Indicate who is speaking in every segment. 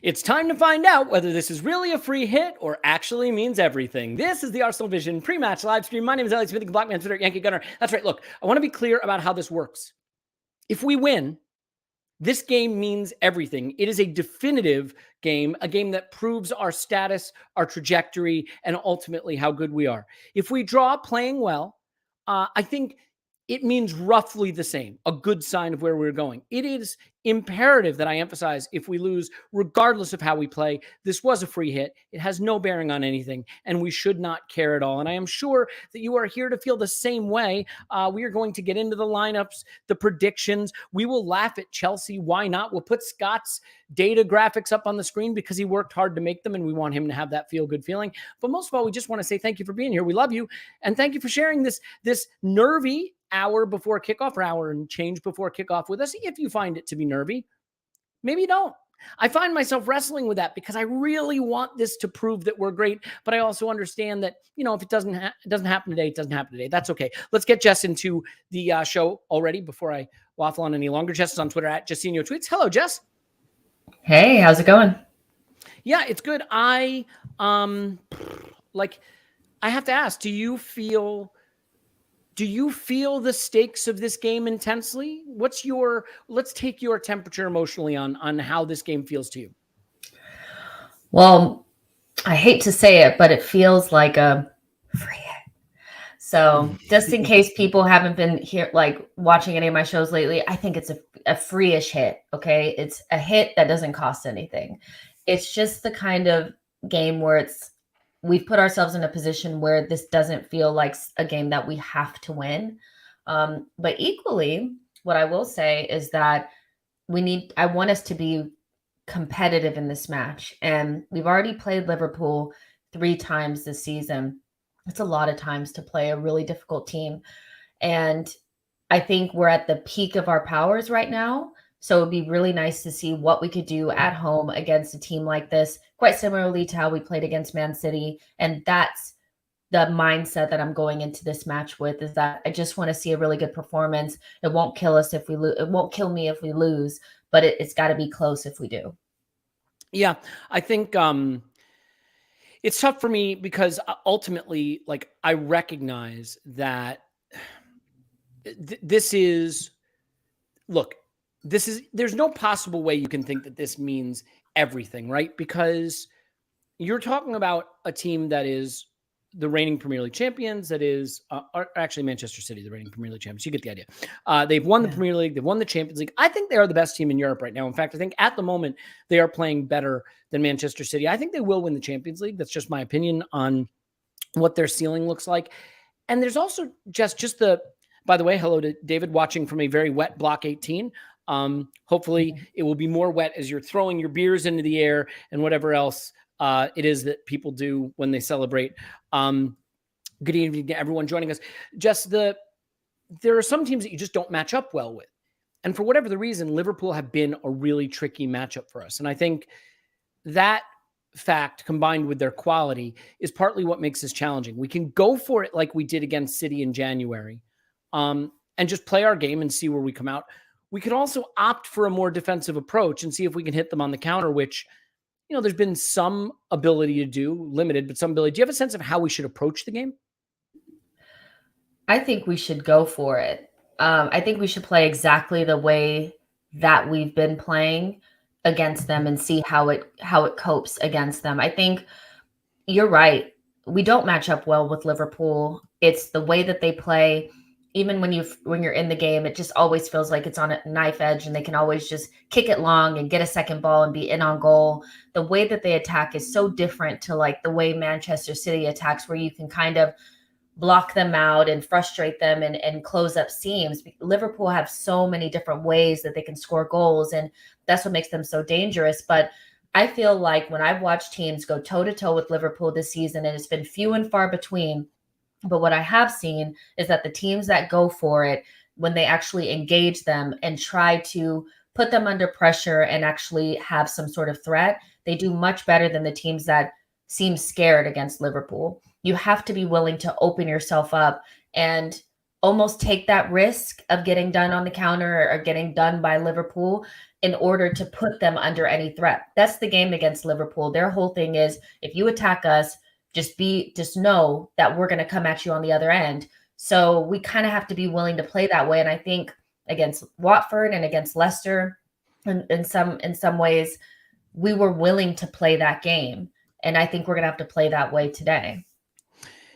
Speaker 1: It's time to find out whether this is really a free hit or actually means everything. This is the Arsenal Vision pre-match live stream. My name is Alex Smith, the Black Man, Twitter, Yankee Gunner. That's right. Look, I want to be clear about how this works. If we win, this game means everything. It is a definitive game, a game that proves our status, our trajectory, and ultimately how good we are. If we draw playing well, I think it means roughly the same, a good sign of where we're going. It is imperative that I emphasize if we lose, regardless of how we play, this was a free hit. It has no bearing on anything, and we should not care at all. And I am sure that you are here to feel the same way. We are going to get into the lineups, the predictions. We will laugh at Chelsea. Why not? We'll put Scott's data graphics up on the screen because he worked hard to make them, and we want him to have that feel-good feeling. But most of all, we just want to say thank you for being here. We love you, and thank you for sharing this nervy hour before kickoff, or hour and change before kickoff with us. If you find it to be nervy, maybe you don't. I find myself wrestling with that because I really want this to prove that we're great, but I also understand that, if it doesn't happen today, it doesn't happen today. That's okay. Let's get Jess into the show already before I waffle on any longer. Jess is on Twitter at Jessinho Tweets. Hello, Jess.
Speaker 2: Hey, how's it going?
Speaker 1: Yeah, it's good. I have to ask, do you feel the stakes of this game intensely? Let's take your temperature emotionally on how this game feels to you.
Speaker 2: Well, I hate to say it, but it feels like a free hit. So just in case people haven't been here, watching any of my shows lately, I think it's a free-ish hit. Okay. It's a hit that doesn't cost anything. It's just the kind of game where we've put ourselves in a position where this doesn't feel like a game that we have to win. But equally, what I will say is that I want us to be competitive in this match. And we've already played Liverpool 3 times this season. It's a lot of times to play a really difficult team. And I think we're at the peak of our powers right now. So it'd be really nice to see what we could do at home against a team like this, quite similarly to how we played against Man City. And that's the mindset that I'm going into this match with, is that I just want to see a really good performance. It won't kill us if we lose. It won't kill me if we lose, but it's got to be close if we do.
Speaker 1: Yeah, I think it's tough for me because ultimately, I recognize that there's no possible way you can think that this means everything, right? Because you're talking about a team that is the reigning Premier League champions, that is actually Manchester City, the reigning Premier League champions. You get the idea. They've won the Premier League. They've won the Champions League. I think they are the best team in Europe right now. In fact, I think at the moment they are playing better than Manchester City. I think they will win the Champions League. That's just my opinion on what their ceiling looks like. And there's also just by the way, hello to David watching from a very wet Block 18. Hopefully it will be more wet as you're throwing your beers into the air and whatever else it is that people do when they celebrate. Good evening to everyone joining us. There are some teams that you just don't match up well with. And for whatever the reason, Liverpool have been a really tricky matchup for us. And I think that fact, combined with their quality, is partly what makes this challenging. We can go for it like we did against City in January, and just play our game and see where we come out. We could also opt for a more defensive approach and see if we can hit them on the counter, which, there's been some ability to do, limited, but some ability. Do you have a sense of how we should approach the game?
Speaker 2: I think we should go for it. I think we should play exactly the way that we've been playing against them and see how it copes against them. I think you're right. We don't match up well with Liverpool. It's the way that they play. Even when you're in the game, it just always feels like it's on a knife edge, and they can always just kick it long and get a second ball and be in on goal. The way that they attack is so different to the way Manchester City attacks, where you can kind of block them out and frustrate them and close up seams. Liverpool have so many different ways that they can score goals, and that's what makes them so dangerous. But I feel like when I've watched teams go toe-to-toe with Liverpool this season, and it's been few and far between, but what I have seen is that the teams that go for it, when they actually engage them and try to put them under pressure and actually have some sort of threat, they do much better than the teams that seem scared against Liverpool. You have to be willing to open yourself up and almost take that risk of getting done on the counter or getting done by Liverpool in order to put them under any threat. That's the game against Liverpool. Their whole thing is, if you attack us, just know that we're going to come at you on the other end. So we kind of have to be willing to play that way. And I think against Watford and against Leicester, in some ways, we were willing to play that game. And I think we're going to have to play that way today.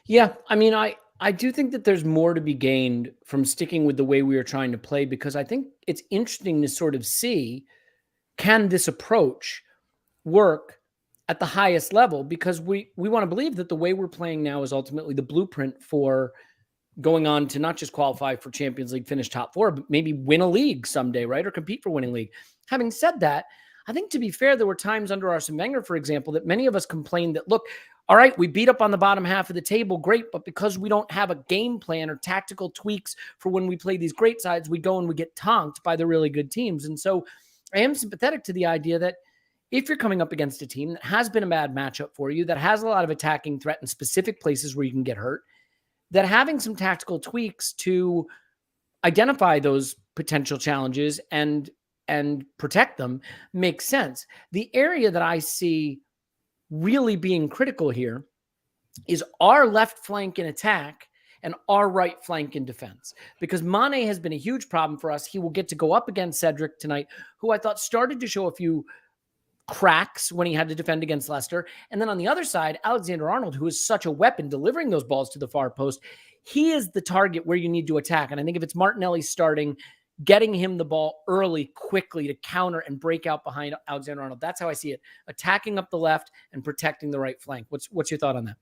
Speaker 1: Yeah, I mean, I do think that there's more to be gained from sticking with the way we are trying to play, because I think it's interesting to sort of see, can this approach work at the highest level? Because we want to believe that the way we're playing now is ultimately the blueprint for going on to not just qualify for Champions League, finish top 4, but maybe win a league someday, right? Or compete for winning league. Having said that, I think, to be fair, there were times under Arsene Wenger, for example, that many of us complained that, look, all right, we beat up on the bottom half of the table, great, but because we don't have a game plan or tactical tweaks for when we play these great sides, we go and we get tonked by the really good teams. And so I am sympathetic to the idea that if you're coming up against a team that has been a bad matchup for you, that has a lot of attacking threat in specific places where you can get hurt, that having some tactical tweaks to identify those potential challenges and protect them makes sense. The area that I see really being critical here is our left flank in attack and our right flank in defense, because Mane has been a huge problem for us. He will get to go up against Cedric tonight, who I thought started to show a few cracks when he had to defend against Leicester. And then on the other side, Alexander-Arnold, who is such a weapon delivering those balls to the far post, he is the target where you need to attack. And I think if it's Martinelli starting, getting him the ball early, quickly to counter and break out behind Alexander-Arnold, that's how I see it. Attacking up the left and protecting the right flank. What's your thought on that?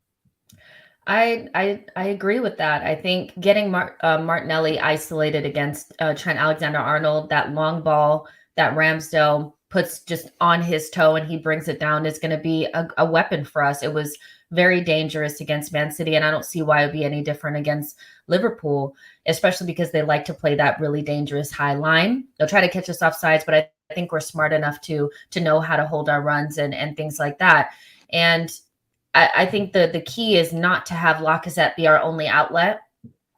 Speaker 2: I agree with that. I think getting Martinelli isolated against Trent Alexander-Arnold, that long ball that Ramsdale puts just on his toe and he brings it down, is going to be a weapon for us. It was very dangerous against Man City, and I don't see why it would be any different against Liverpool, especially because they like to play that really dangerous high line. They'll try to catch us off sides, but I think we're smart enough to know how to hold our runs and things like that. And I think the key is not to have Lacazette be our only outlet,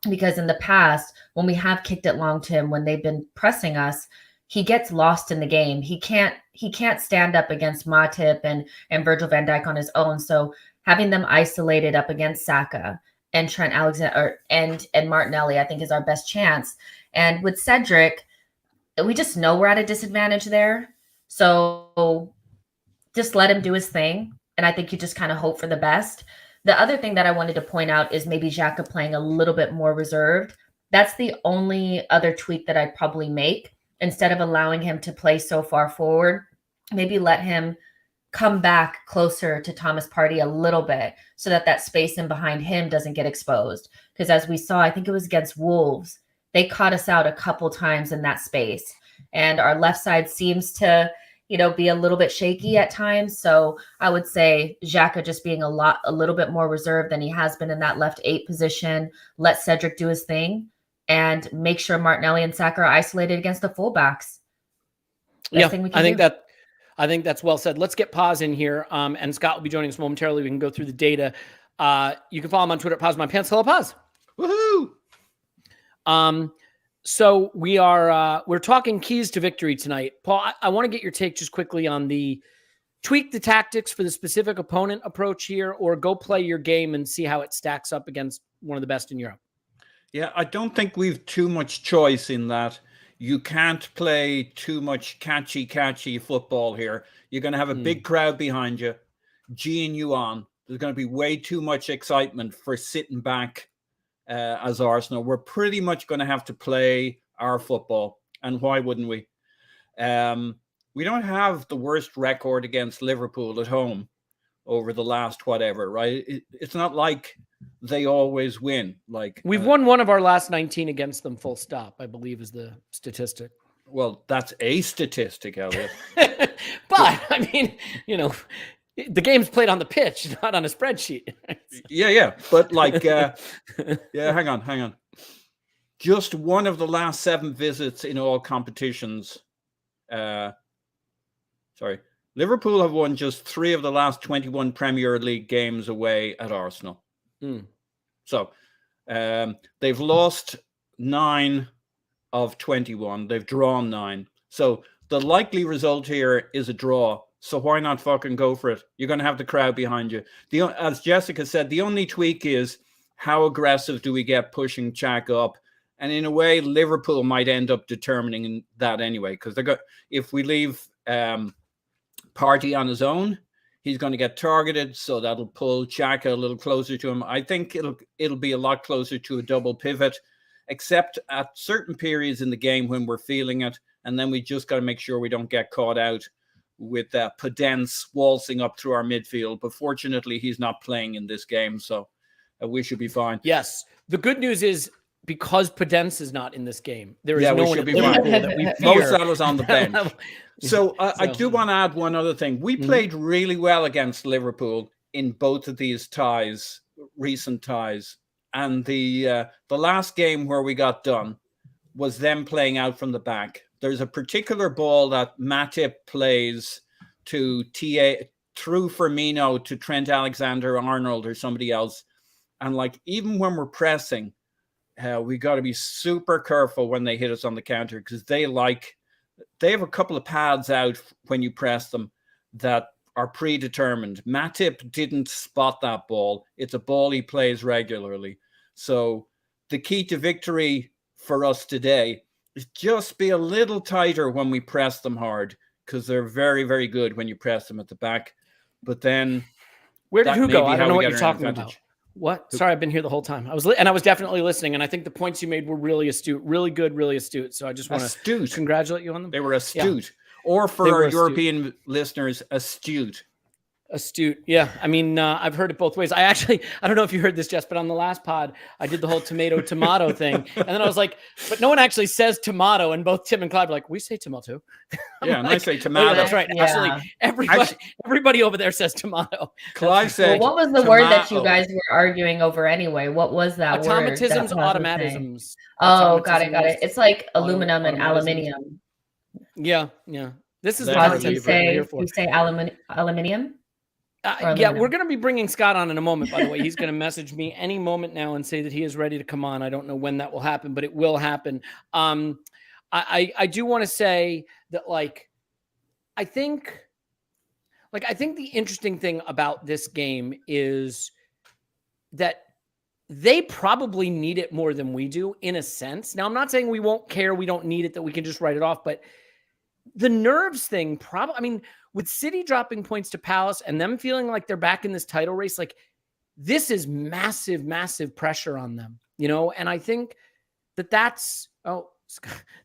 Speaker 2: because in the past, when we have kicked it long to him, when they've been pressing us, he gets lost in the game. He can't stand up against Matip and Virgil van Dijk on his own. So having them isolated up against Saka and Trent Alexander and Martinelli, I think, is our best chance. And with Cedric, we just know we're at a disadvantage there. So just let him do his thing. And I think you just kind of hope for the best. The other thing that I wanted to point out is maybe Xhaka playing a little bit more reserved. That's the only other tweak that I'd probably make. Instead of allowing him to play so far forward, maybe let him come back closer to Thomas Partey a little bit, so that space in behind him doesn't get exposed. Because as we saw, I think it was against Wolves, they caught us out a couple times in that space. And our left side seems to, be a little bit shaky at times. So I would say Xhaka just being a little bit more reserved than he has been in that left 8 position. Let Cedric do his thing and make sure Martinelli and Saka are isolated against the fullbacks.
Speaker 1: Best thing we can do. I think that's well said. Let's get Paz in here. And Scott will be joining us momentarily. We can go through the data. You can follow him on Twitter at Paz My Pants. Hello, Paz.
Speaker 3: Woohoo!
Speaker 1: So we're talking keys to victory tonight. Paul, I want to get your take just quickly on the tweak the tactics for the specific opponent approach here, or go play your game and see how it stacks up against one of the best in Europe.
Speaker 3: Yeah, I don't think we've too much choice in that. You can't play too much catchy football here. You're going to have a big crowd behind you, geeing you on. There's going to be way too much excitement for sitting back as Arsenal. We're pretty much going to have to play our football. And why wouldn't we? We don't have the worst record against Liverpool at home over the last whatever, right? It's not like they always win. Like
Speaker 1: we've won one of our last 19 against them, full stop, I believe is the statistic.
Speaker 3: Well, that's a statistic, Elliot.
Speaker 1: But I mean, the game's played on the pitch, not on a spreadsheet.
Speaker 3: Yeah. But like, yeah, hang on. Just one of the last 7 visits in all competitions. Liverpool have won just 3 of the last 21 Premier League games away at Arsenal. So they've lost 9 of 21. They've drawn 9. So the likely result here is a draw. So why not fucking go for it? You're going to have the crowd behind you. As Jessica said, the only tweak is how aggressive do we get pushing Jack up? And in a way, Liverpool might end up determining that anyway, because if we leave Partey on his own, he's going to get targeted, so that'll pull Xhaka a little closer to him. I think it'll be a lot closer to a double pivot, except at certain periods in the game when we're feeling it, and then we just got to make sure we don't get caught out with Podence waltzing up through our midfield. But fortunately, he's not playing in this game, so we should be fine.
Speaker 1: Yes. The good news is because Podence is not in this game, there is no one at Liverpool that we fear.
Speaker 3: Mo Salah's on the bench. So I do want to add one other thing. We played really well against Liverpool in both of these ties, recent ties. And the last game where we got done was them playing out from the back. There's a particular ball that Matip plays to through Firmino to Trent Alexander-Arnold or somebody else. And like, even when we're pressing, we got to be super careful when they hit us on the counter, because they have a couple of pads out when you press them that are predetermined. Matip didn't spot that ball. It's a ball he plays regularly. So the key to victory for us today is just be a little tighter when we press them hard, because they're very, very good when you press them at the back. But then
Speaker 1: where did who go? I don't know what you're talking about. What? Sorry, I've been here the whole time. I was definitely listening, and I think the points you made were really astute, really good, really astute. So I just want to congratulate you on them.
Speaker 3: They were astute, or for our European listeners, astute.
Speaker 1: Astute. Yeah. I mean, I've heard it both ways. I don't know if you heard this, Jess, but on the last pod, I did the whole tomato thing. And then I was like, but no one actually says tomato. And both Tim and Clyde were like, we say tomato.
Speaker 3: Yeah. And I say tomato.
Speaker 1: Oh, that's right. Yeah. Absolutely. Everybody over there says tomato.
Speaker 3: Clyde said,
Speaker 2: what was the word that you guys were arguing over anyway? What was that
Speaker 1: automatisms,
Speaker 2: word?
Speaker 1: automatisms.
Speaker 2: Oh, got it. It's like aluminum and aluminium.
Speaker 1: Yeah. This is the
Speaker 2: concept you say aluminium?
Speaker 1: Yeah, we're going to be bringing Scott on in a moment, by the way. He's going to message me any moment now and say that he is ready to come on. I don't know when that will happen, but it will happen. I do want to say that, I think the interesting thing about this game is that they probably need it more than we do, in a sense. Now, I'm not saying we won't care, we don't need it, that we can just write it off, but the nerves thing with City dropping points to Palace and them feeling like they're back in this title race, this is massive, massive pressure on them, and I think that's,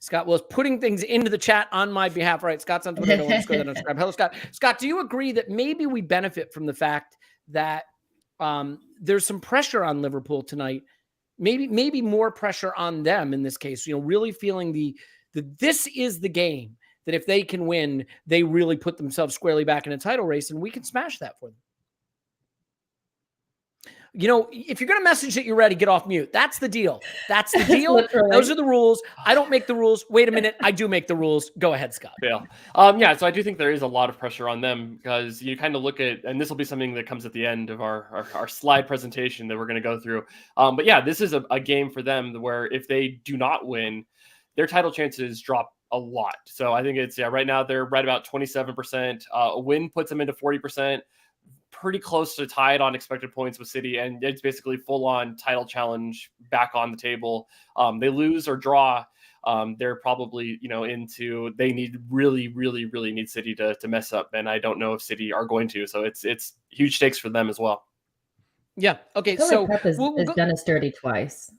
Speaker 1: Scott was putting things into the chat on my behalf. Right. Scott's on Twitter. Hello, Scott. Scott, do you agree that maybe we benefit from the fact that there's some pressure on Liverpool tonight? Maybe more pressure on them in this case, really feeling that this is the game, that if they can win, they really put themselves squarely back in a title race, and we can smash that for them. If you're going to message that you're ready, get off mute. That's the deal. Those are the rules. I don't make the rules. Wait a minute. I do make the rules. Go ahead, Scott.
Speaker 4: Yeah. So I do think there is a lot of pressure on them, because you kind of look at, and this will be something that comes at the end of our slide presentation that we're going to go through. But yeah, this is a game for them where if they do not win, their title chances drop a lot. So I think it's, right now they're right about 27%. A win puts them into 40%, pretty close to tied on expected points with City. And it's basically full on title challenge back on the table. They lose or draw. They're probably, they need really, really, really need City to mess up. And I don't know if City are going to, so it's huge stakes for them as well.
Speaker 1: Yeah. Okay.
Speaker 2: So Pep has done us dirty twice.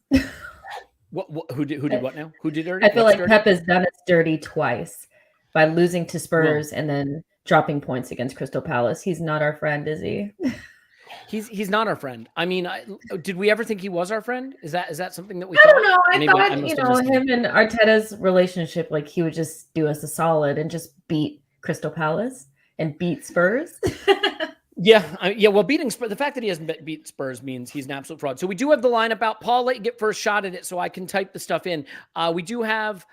Speaker 1: Who did what now? Who did dirty?
Speaker 2: I feel like Pep has done us dirty twice by losing to Spurs and then dropping points against Crystal Palace. He's not our friend, is he?
Speaker 1: He's not our friend. I mean, did we ever think he was our friend? Is that something that we?
Speaker 2: I don't know. I thought him and Arteta's relationship, he would just do us a solid and just beat Crystal Palace and beat Spurs.
Speaker 1: Yeah. Well, beating Spurs, the fact that he hasn't beat Spurs means he's an absolute fraud. So we do have the lineup out. Paul, let you get first shot at it so I can type the stuff in. We do have,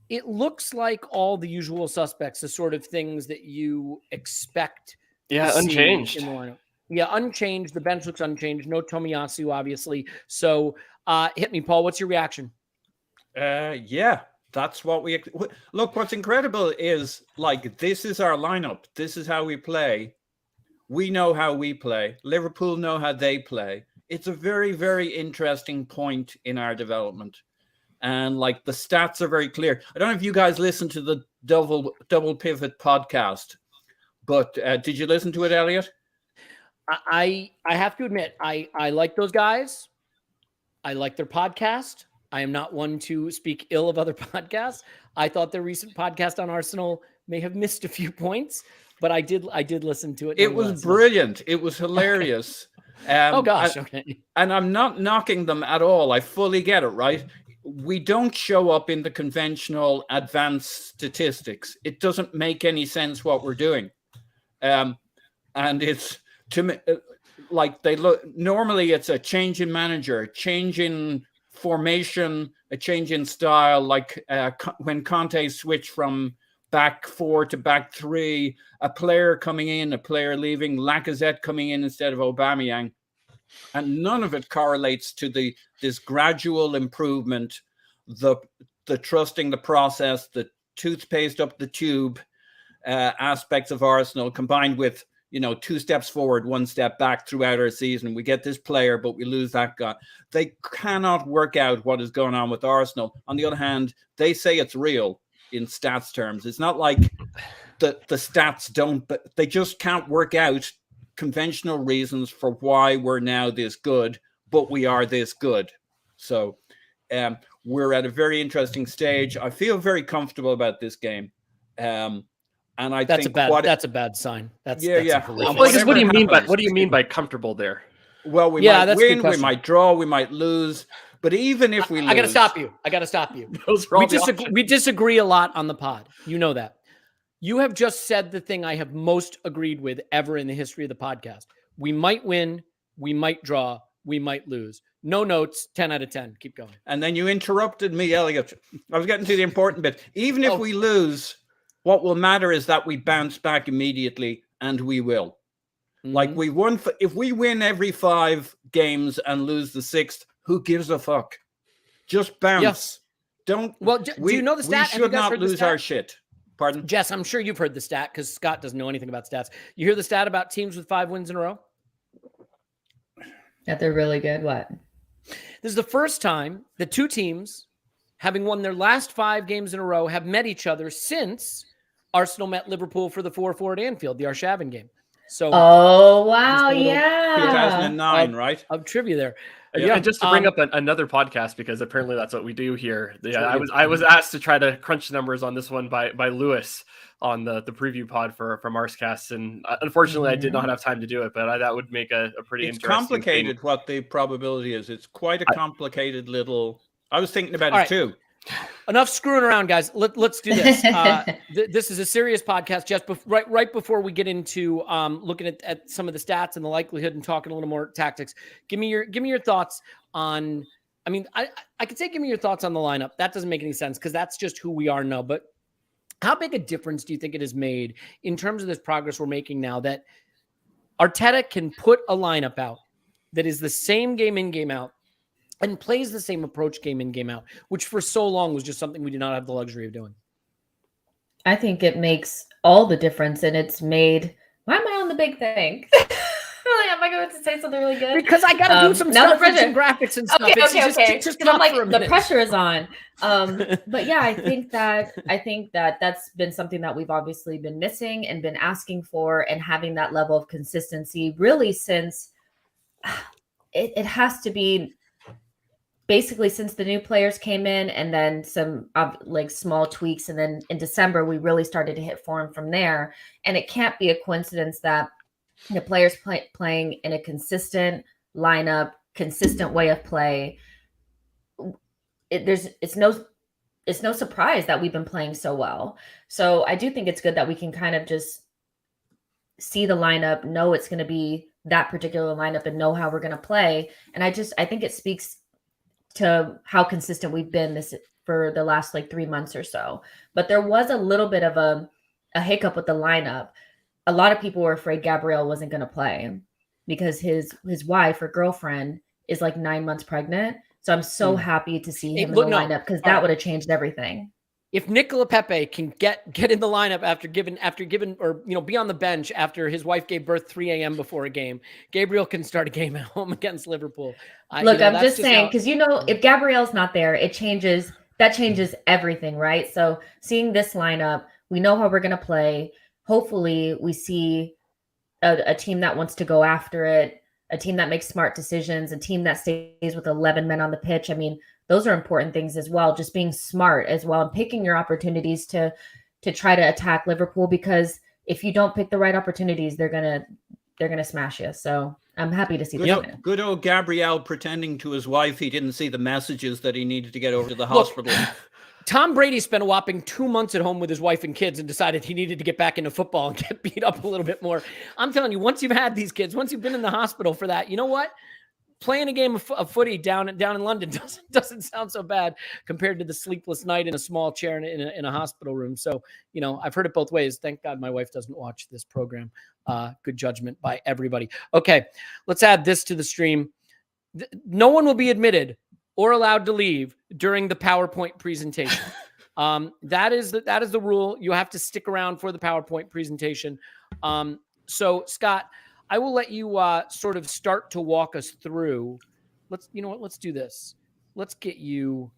Speaker 1: it looks like all the usual suspects, the sort of things that you expect.
Speaker 4: Yeah, unchanged.
Speaker 1: In the lineup. Yeah, unchanged. The bench looks unchanged. No Tomiyasu, obviously. So hit me, Paul. What's your reaction?
Speaker 3: Yeah. That's what we look. What's incredible is like this is our lineup. This is how we play. We know how we play. Liverpool know how they play. It's a very, very interesting point in our development, and like the stats are very clear. I don't know if you guys listen to the double pivot podcast, but did you listen to it, Elliot?
Speaker 1: I have to admit, I like those guys. I like their podcast. I am not one to speak ill of other podcasts. I thought their recent podcast on Arsenal may have missed a few points, but I did listen to it.
Speaker 3: It was brilliant. It was hilarious.
Speaker 1: Oh gosh, okay.
Speaker 3: And I'm not knocking them at all. I fully get it, right? We don't show up in the conventional advanced statistics. It doesn't make any sense what we're doing. And it's to me like they look normally it's a change in manager, a change in formation, a change in style, like when Conte switched from back 4 to back 3, a player coming in, a player leaving, Lacazette coming in instead of Aubameyang, and none of it correlates to this gradual improvement, the trusting the process, the toothpaste up the tube aspects of Arsenal, combined with 2 steps forward, 1 step back throughout our season. We get this player, but we lose that guy. They cannot work out what is going on with Arsenal. On the other hand, they say it's real in stats terms. It's not like the stats don't, but they just can't work out conventional reasons for why we're now this good, but we are this good. So we're at a very interesting stage. I feel very comfortable about this game. And I
Speaker 1: that's
Speaker 3: think
Speaker 1: that's a bad sign. What
Speaker 4: do you mean by comfortable there?
Speaker 3: Well, we might win, we might draw, we might lose. But even if we lose,
Speaker 1: I got to stop you. We disagree a lot on the pod. You know that. You have just said the thing I have most agreed with ever in the history of the podcast. We might win, we might draw, we might lose. No notes, 10 out of 10. Keep going.
Speaker 3: And then you interrupted me, Elliot. I was getting to the important bit. Even if we lose, what will matter is that we bounce back immediately, and we will. Mm-hmm. Like we won. If we win every 5 games and lose the 6th, who gives a fuck? Just bounce. Yes. Don't.
Speaker 1: Well, do you know the stat?
Speaker 3: We should not lose our shit. Pardon?
Speaker 1: Jess, I'm sure you've heard the stat because Scott doesn't know anything about stats. You hear the stat about teams with 5 wins in a row?
Speaker 2: That they're really good. What?
Speaker 1: This is the first time that 2 teams, having won their last 5 games in a row, have met each other since Arsenal met Liverpool for the 4-4 at Anfield, the Arshavin game. So,
Speaker 2: oh wow, yeah,
Speaker 3: 2009, right?
Speaker 1: Of trivia there.
Speaker 4: Yeah, and just to bring up another podcast, because apparently that's what we do here. Yeah, I was asked to try to crunch numbers on this one by Lewis on the preview pod from Arscast, and unfortunately I did not have time to do it, but that would make a pretty interesting
Speaker 3: complicated thing. What the probability is. It's quite a complicated little. I was thinking about it too.
Speaker 1: Enough screwing around, guys. Let's do this. This is a serious podcast. Just right before we get into looking at some of the stats and the likelihood and talking a little more tactics, give me your thoughts on. I mean, I could say give me your thoughts on the lineup. That doesn't make any sense because that's just who we are now. But how big a difference do you think it has made in terms of this progress we're making now that Arteta can put a lineup out that is the same game in, game out, and plays the same approach game in, game out, which for so long was just something we did not have the luxury of doing?
Speaker 2: I think it makes all the difference, and it's made. Why am I on the big thing? Am I going to say something really good?
Speaker 1: Because I got to do some stuff with some graphics and stuff.
Speaker 2: Okay. Just I'm like, the pressure is on. But yeah, I think that that's been something that we've obviously been missing and been asking for, and having that level of consistency really since it has to be basically since the new players came in, and then some like small tweaks. And then in December, we really started to hit form from there. And it can't be a coincidence that the players playing in a consistent lineup, consistent way of play. It's no surprise that we've been playing so well. So I do think it's good that we can kind of just see the lineup, know it's going to be that particular lineup, and know how we're going to play. And I think it speaks to how consistent we've been for the last like 3 months or so. But there was a little bit of a hiccup with the lineup. A lot of people were afraid Gabriel wasn't going to play because his wife or girlfriend is like 9 months pregnant. So I'm so happy to see him in the lineup because that would have changed everything.
Speaker 1: if Nicola Pepe can get in the lineup after given or be on the bench after his wife gave birth 3 a.m. before a game, Gabriel can start a game at home against Liverpool.
Speaker 2: Look, I'm just saying, because if Gabriel's not there, that changes everything, right? So seeing this lineup, we know how we're going to play. Hopefully we see a team that wants to go after it, a team that makes smart decisions, a team that stays with 11 men on the pitch. I mean, those are important things as well, just being smart as well and picking your opportunities to try to attack Liverpool, because if you don't pick the right opportunities, they're gonna smash you. So I'm happy to see this.
Speaker 3: Good old Gabriel pretending to his wife he didn't see the messages that he needed to get over to the hospital.
Speaker 1: Tom Brady spent a whopping 2 months at home with his wife and kids and decided he needed to get back into football and get beat up a little bit more. I'm telling you, once you've had these kids, once you've been in the hospital for that, you know what? Playing a game of footy down in London doesn't sound so bad compared to the sleepless night in a small chair in a hospital room. So, I've heard it both ways. Thank God my wife doesn't watch this program. Good judgment by everybody. Okay, let's add this to the stream. No one will be admitted or allowed to leave during the PowerPoint presentation. That is the rule. You have to stick around for the PowerPoint presentation. So Scott, I will let you sort of start to walk us through. Let's do this. Let's get you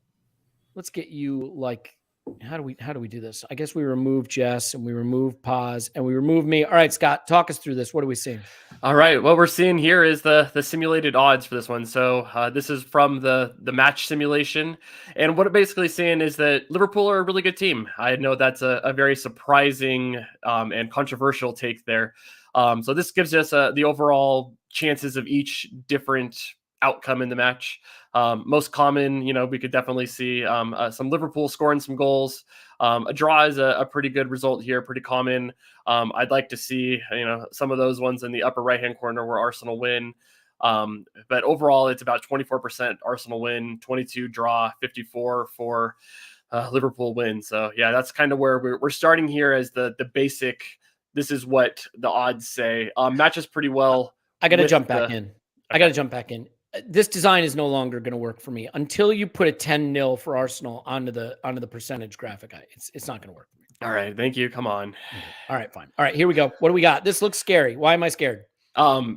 Speaker 1: like, how do we do this? I guess we remove Jess and we remove pause and we remove me. All right, Scott, talk us through this. What are we seeing?
Speaker 4: All right, what we're seeing here is the simulated odds for this one. So this is from the match simulation, and what it basically saying is that Liverpool are a really good team. I know that's a very surprising and controversial take there. So this gives us the overall chances of each different outcome in the match. Most common, we could definitely see some Liverpool scoring some goals. A draw is a pretty good result here, pretty common. I'd like to see, some of those ones in the upper right-hand corner where Arsenal win. But overall, it's about 24% Arsenal win, 22 draw, 54 for Liverpool win. So yeah, that's kind of where we're starting here as the basic. This is what the odds say. Matches pretty well.
Speaker 1: I got to jump back in. Okay. I got to jump back in. This design is no longer going to work for me until you put a 10-0 for Arsenal onto the percentage graphic. It's not going to work for me.
Speaker 4: All right, thank you. Come on.
Speaker 1: All right, fine. All right, here we go. What do we got? This looks scary. Why am I scared?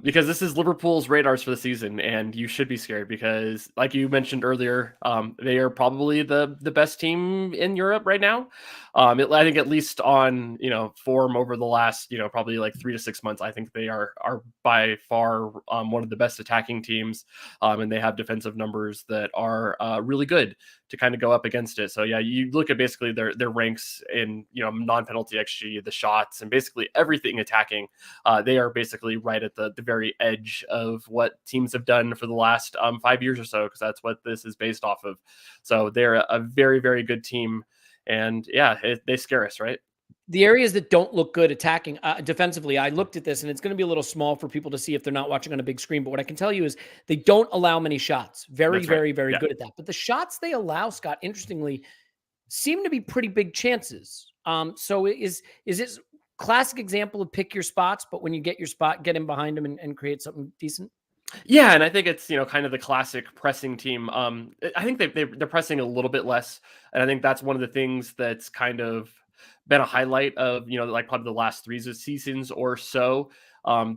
Speaker 4: Because this is Liverpool's radars for the season, and you should be scared because, like you mentioned earlier, they are probably the best team in Europe right now. I think at least on form over the last probably like 3 to 6 months, I think they are by far one of the best attacking teams, and they have defensive numbers that are really good to kind of go up against it. So yeah, you look at basically their ranks in non-penalty XG, the shots, and basically everything attacking. They are basically right at the very edge of what teams have done for the last 5 years or so, because that's what this is based off of. So they're a very, very good team. And yeah, they scare us, right?
Speaker 1: The areas that don't look good attacking defensively, I looked at this and it's going to be a little small for people to see if they're not watching on a big screen. But what I can tell you is they don't allow many shots. Very, very good at that. But the shots they allow, Scott, interestingly, seem to be pretty big chances. So is this classic example of pick your spots, but when you get your spot, get in behind them and create something decent?
Speaker 4: Yeah, and I think it's kind of the classic pressing team. I think they're pressing a little bit less, and I think that's one of the things that's kind of been a highlight of like probably the last 3 seasons or so.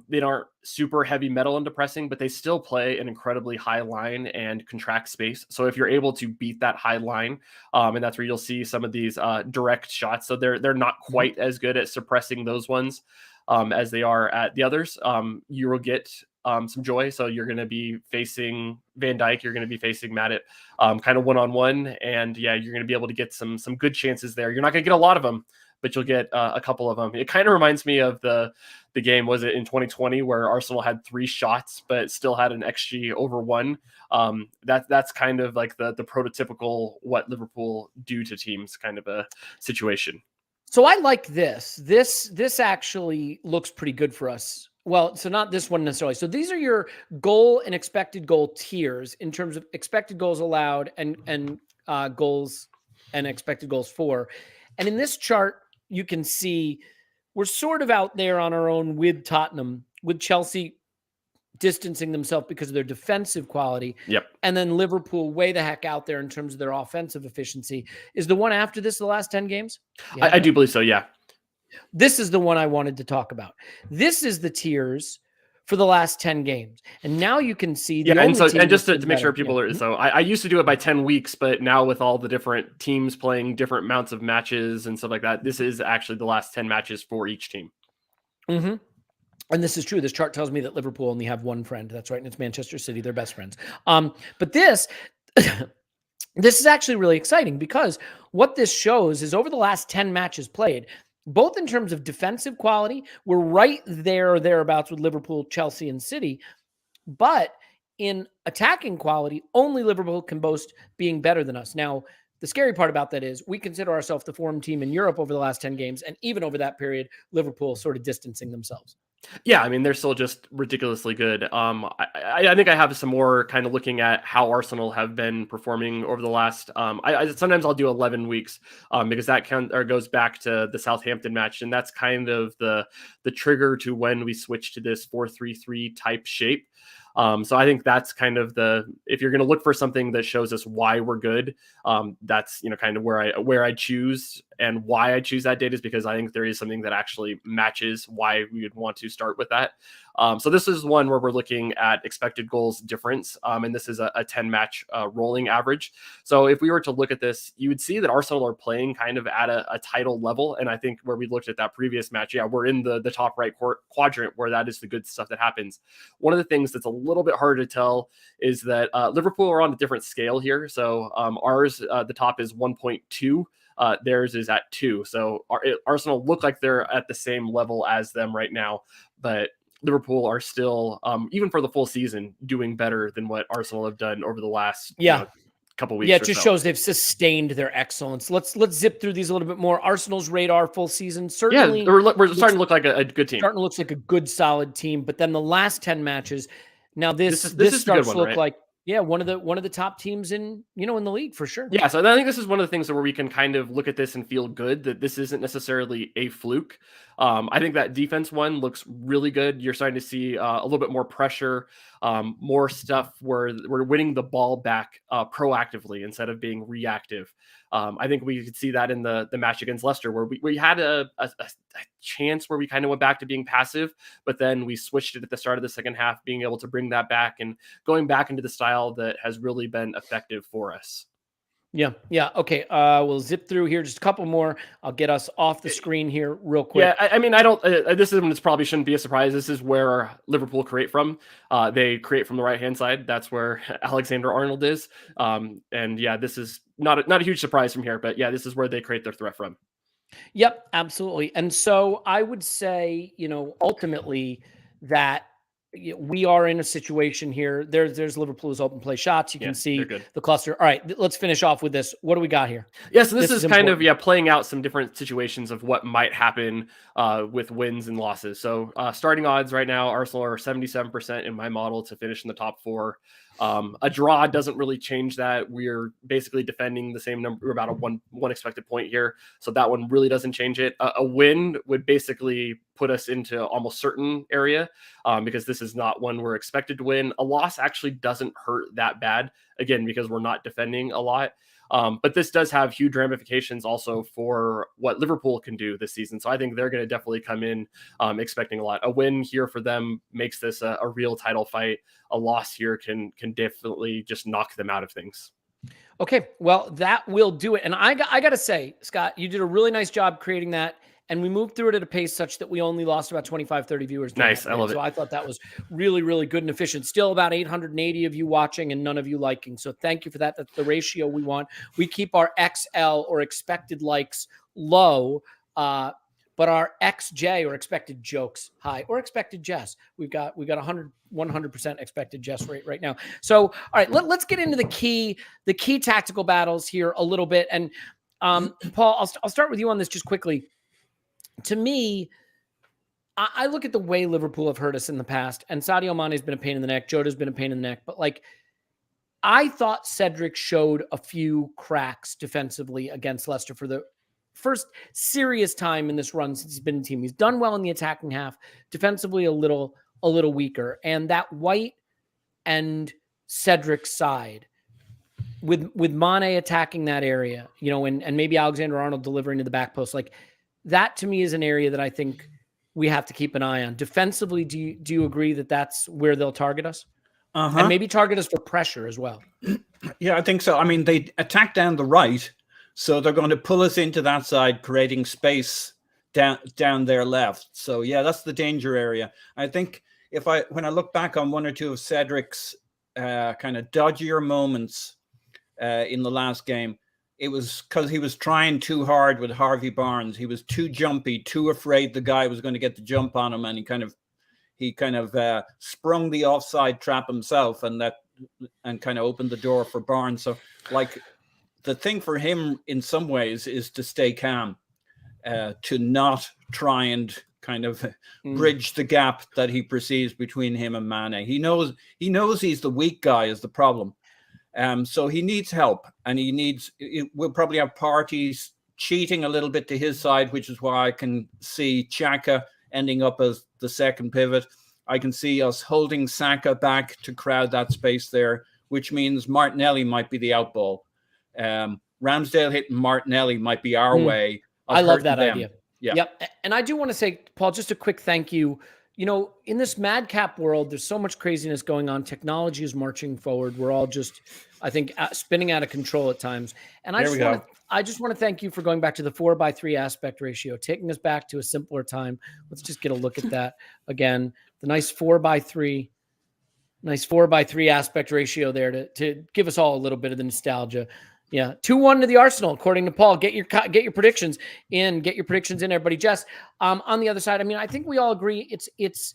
Speaker 4: They aren't super heavy metal into pressing, but they still play an incredibly high line and contract space. So if you're able to beat that high line, and that's where you'll see some of these direct shots. So they're not quite as good at suppressing those ones as they are at the others. You will get some joy. So you're going to be facing Van Dijk. You're going to be facing Matip kind of one-on-one. And yeah, you're going to be able to get some good chances there. You're not going to get a lot of them, but you'll get a couple of them. It kind of reminds me of the game, was it in 2020, where Arsenal had 3 shots, but still had an XG over 1. That's kind of like the prototypical what Liverpool do to teams kind of a situation.
Speaker 1: So I like this. This actually looks pretty good for us. Well, so not this one necessarily. So these are your goal and expected goal tiers in terms of expected goals allowed and goals and expected goals for. And in this chart, you can see we're sort of out there on our own with Tottenham, with Chelsea distancing themselves because of their defensive quality.
Speaker 4: Yep.
Speaker 1: And then Liverpool way the heck out there in terms of their offensive efficiency. Is the one after this the last 10 games?
Speaker 4: I do believe so, yeah.
Speaker 1: This is the one I wanted to talk about. This is the tiers for the last 10 games. And now you can see
Speaker 4: and just to make sure people
Speaker 1: are.
Speaker 4: are, so I used to do it by 10 weeks, but now with all the different teams playing different amounts of matches and stuff like that, this is actually the last 10 matches for each team.
Speaker 1: Mm-hmm. And this is true. This chart tells me that Liverpool only have one friend. That's right. And it's Manchester City. They're best friends. But this is actually really exciting because what this shows is over the last 10 matches played, both in terms of defensive quality, we're right there or thereabouts with Liverpool, Chelsea, and City. But in attacking quality, only Liverpool can boast being better than us. Now, the scary part about that is we consider ourselves the form team in Europe over the last 10 games. And even over that period, Liverpool sort of distancing themselves.
Speaker 4: Yeah, I mean, they're still just ridiculously good. I think I have some more kind of looking at how Arsenal have been performing over the last. Sometimes I'll do 11 weeks because that goes back to the Southampton match, and that's kind of the trigger to when we switch to this 4-3-3 type shape. So I think that's kind of if you're going to look for something that shows us why we're good, that's, kind of where I choose, and why I choose that data is because I think there is something that actually matches why we would want to start with that. So this is one where we're looking at expected goals difference. And this is a 10 match rolling average. So if we were to look at this, you would see that Arsenal are playing kind of at a title level. And I think where we looked at that previous match, we're in the top right quadrant where that is the good stuff that happens. One of the things that's a little bit harder to tell is that Liverpool are on a different scale here. So ours, the top is 1.2. Theirs is at 2. So Arsenal look like they're at the same level as them right now, but Liverpool are still, even for the full season, doing better than what Arsenal have done over the last couple weeks.
Speaker 1: Yeah, it just shows they've sustained their excellence. Let's zip through these a little bit more. Arsenal's radar full season, certainly.
Speaker 4: Yeah, we're starting to look like a good team.
Speaker 1: Starting to look like a good, solid team. But then the last 10 matches, now this starts to look like one of the top teams in the league for sure.
Speaker 4: Yeah, so I think this is one of the things where we can kind of look at this and feel good that this isn't necessarily a fluke. I think that defense one looks really good. You're starting to see a little bit more pressure, more stuff where we're winning the ball back proactively instead of being reactive. I think we could see that in the match against Leicester, where we had a chance where we kind of went back to being passive, but then we switched it at the start of the second half, being able to bring that back and going back into the style that has really been effective for us.
Speaker 1: Yeah. Okay. We'll zip through here. Just a couple more. I'll get us off the screen here real quick.
Speaker 4: Yeah. I mean, I don't, this is when it's probably shouldn't be a surprise. This is where Liverpool create from. They create from the right-hand side. That's where Alexander-Arnold is. And yeah, this is not a huge surprise from here, but yeah, this is where they create their threat from.
Speaker 1: Yep, absolutely. And so I would say, ultimately that we are in a situation here. There's Liverpool's open play shots. You can see the cluster. All right, let's finish off with this. What do we got here?
Speaker 4: Yeah, so this is kind important. Of playing out some different situations of what might happen with wins and losses. So starting odds right now, Arsenal are 77% in my model to finish in the top 4. A draw doesn't really change that. We're basically defending the same number, about a one expected point here. So that one really doesn't change it. A win would basically put us into almost certain area because this is not one we're expected to win. A loss actually doesn't hurt that bad, again, because we're not defending a lot. But this does have huge ramifications also for what Liverpool can do this season. So I think they're going to definitely come in expecting a lot. A win here for them makes this a real title fight. A loss here can definitely just knock them out of things.
Speaker 1: Okay, well, that will do it. And I got to say, Scott, you did a really nice job creating that. And we moved through it at a pace such that we only lost about 25, 30 viewers.
Speaker 4: Nice. I love it.
Speaker 1: So I thought that was really, really good and efficient. Still about 880 of you watching and none of you liking. So thank you for that. That's the ratio we want. We keep our XL or expected likes low, but our XJ or expected jokes high or expected jest. We've got 100% expected jest rate right now. So, all right, let's get into the key tactical battles here a little bit. And Paul, I'll start with you on this just quickly. To me, I look at the way Liverpool have hurt us in the past, and Sadio Mane has been a pain in the neck. Jota's been a pain in the neck. But, I thought Cedric showed a few cracks defensively against Leicester for the first serious time in this run since he's been in the team. He's done well in the attacking half. Defensively, a little a little weaker. And that White and Cedric side with Mane attacking that area, and maybe Alexander-Arnold delivering to the back post, like that to me is an area that I think we have to keep an eye on. Defensively, do you agree that that's where they'll target us? And maybe target us for pressure as well?
Speaker 3: Yeah, I think so. I mean, they attack down the right, so they're going to pull us into that side, creating space down their left. So yeah, that's the danger area. I think when I look back on one or two of Cedric's kind of dodgier moments in the last game, it was because he was trying too hard with Harvey Barnes. He was too jumpy, too afraid the guy was going to get the jump on him, and he kind of sprung the offside trap himself, and kind of opened the door for Barnes. So, like, the thing for him in some ways is to stay calm, to not try and kind of bridge the gap that he perceives between him and Mane. He knows he's the weak guy is the problem. So he needs help, and we'll probably have parties cheating a little bit to his side, which is why I can see Xhaka ending up as the second pivot. I can see us holding Saka back to crowd that space there, which means Martinelli might be the outball. Ramsdale hitting Martinelli might be our way.
Speaker 1: I love that idea.
Speaker 3: Yeah.
Speaker 1: Yep. And I do want to say, Paul, just a quick thank you. In this madcap world, there's so much craziness going on. Technology is marching forward. We're all just, I think, spinning out of control at times. And I just want to thank you for going back to the 4:3 aspect ratio, taking us back to a simpler time. Let's just get a look at that again. The nice 4:3 aspect ratio there to give us all a little bit of the nostalgia. Yeah, 2-1 to the Arsenal, according to Paul. Get your predictions in. Get your predictions in, everybody. Jess, on the other side, I mean, I think we all agree it's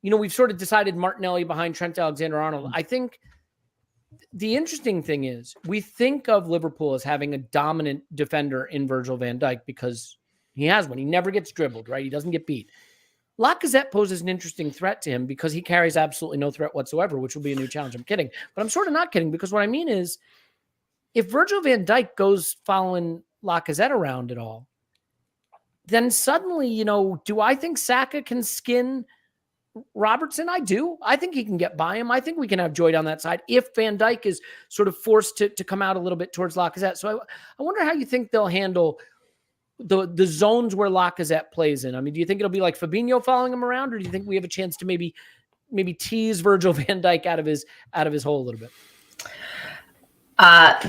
Speaker 1: we've sort of decided Martinelli behind Trent Alexander-Arnold. I think the interesting thing is we think of Liverpool as having a dominant defender in Virgil van Dijk because he has one. He never gets dribbled, right? He doesn't get beat. Lacazette poses an interesting threat to him because he carries absolutely no threat whatsoever, which will be a new challenge. I'm kidding, but I'm sort of not kidding because what I mean is, if Virgil van Dijk goes following Lacazette around at all, then suddenly, do I think Saka can skin Robertson? I do. I think he can get by him. I think we can have joy on that side if Van Dijk is sort of forced to come out a little bit towards Lacazette. So I wonder how you think they'll handle the zones where Lacazette plays in. I mean, do you think it'll be like Fabinho following him around, or do you think we have a chance to maybe tease Virgil van Dijk out of his hole a little bit?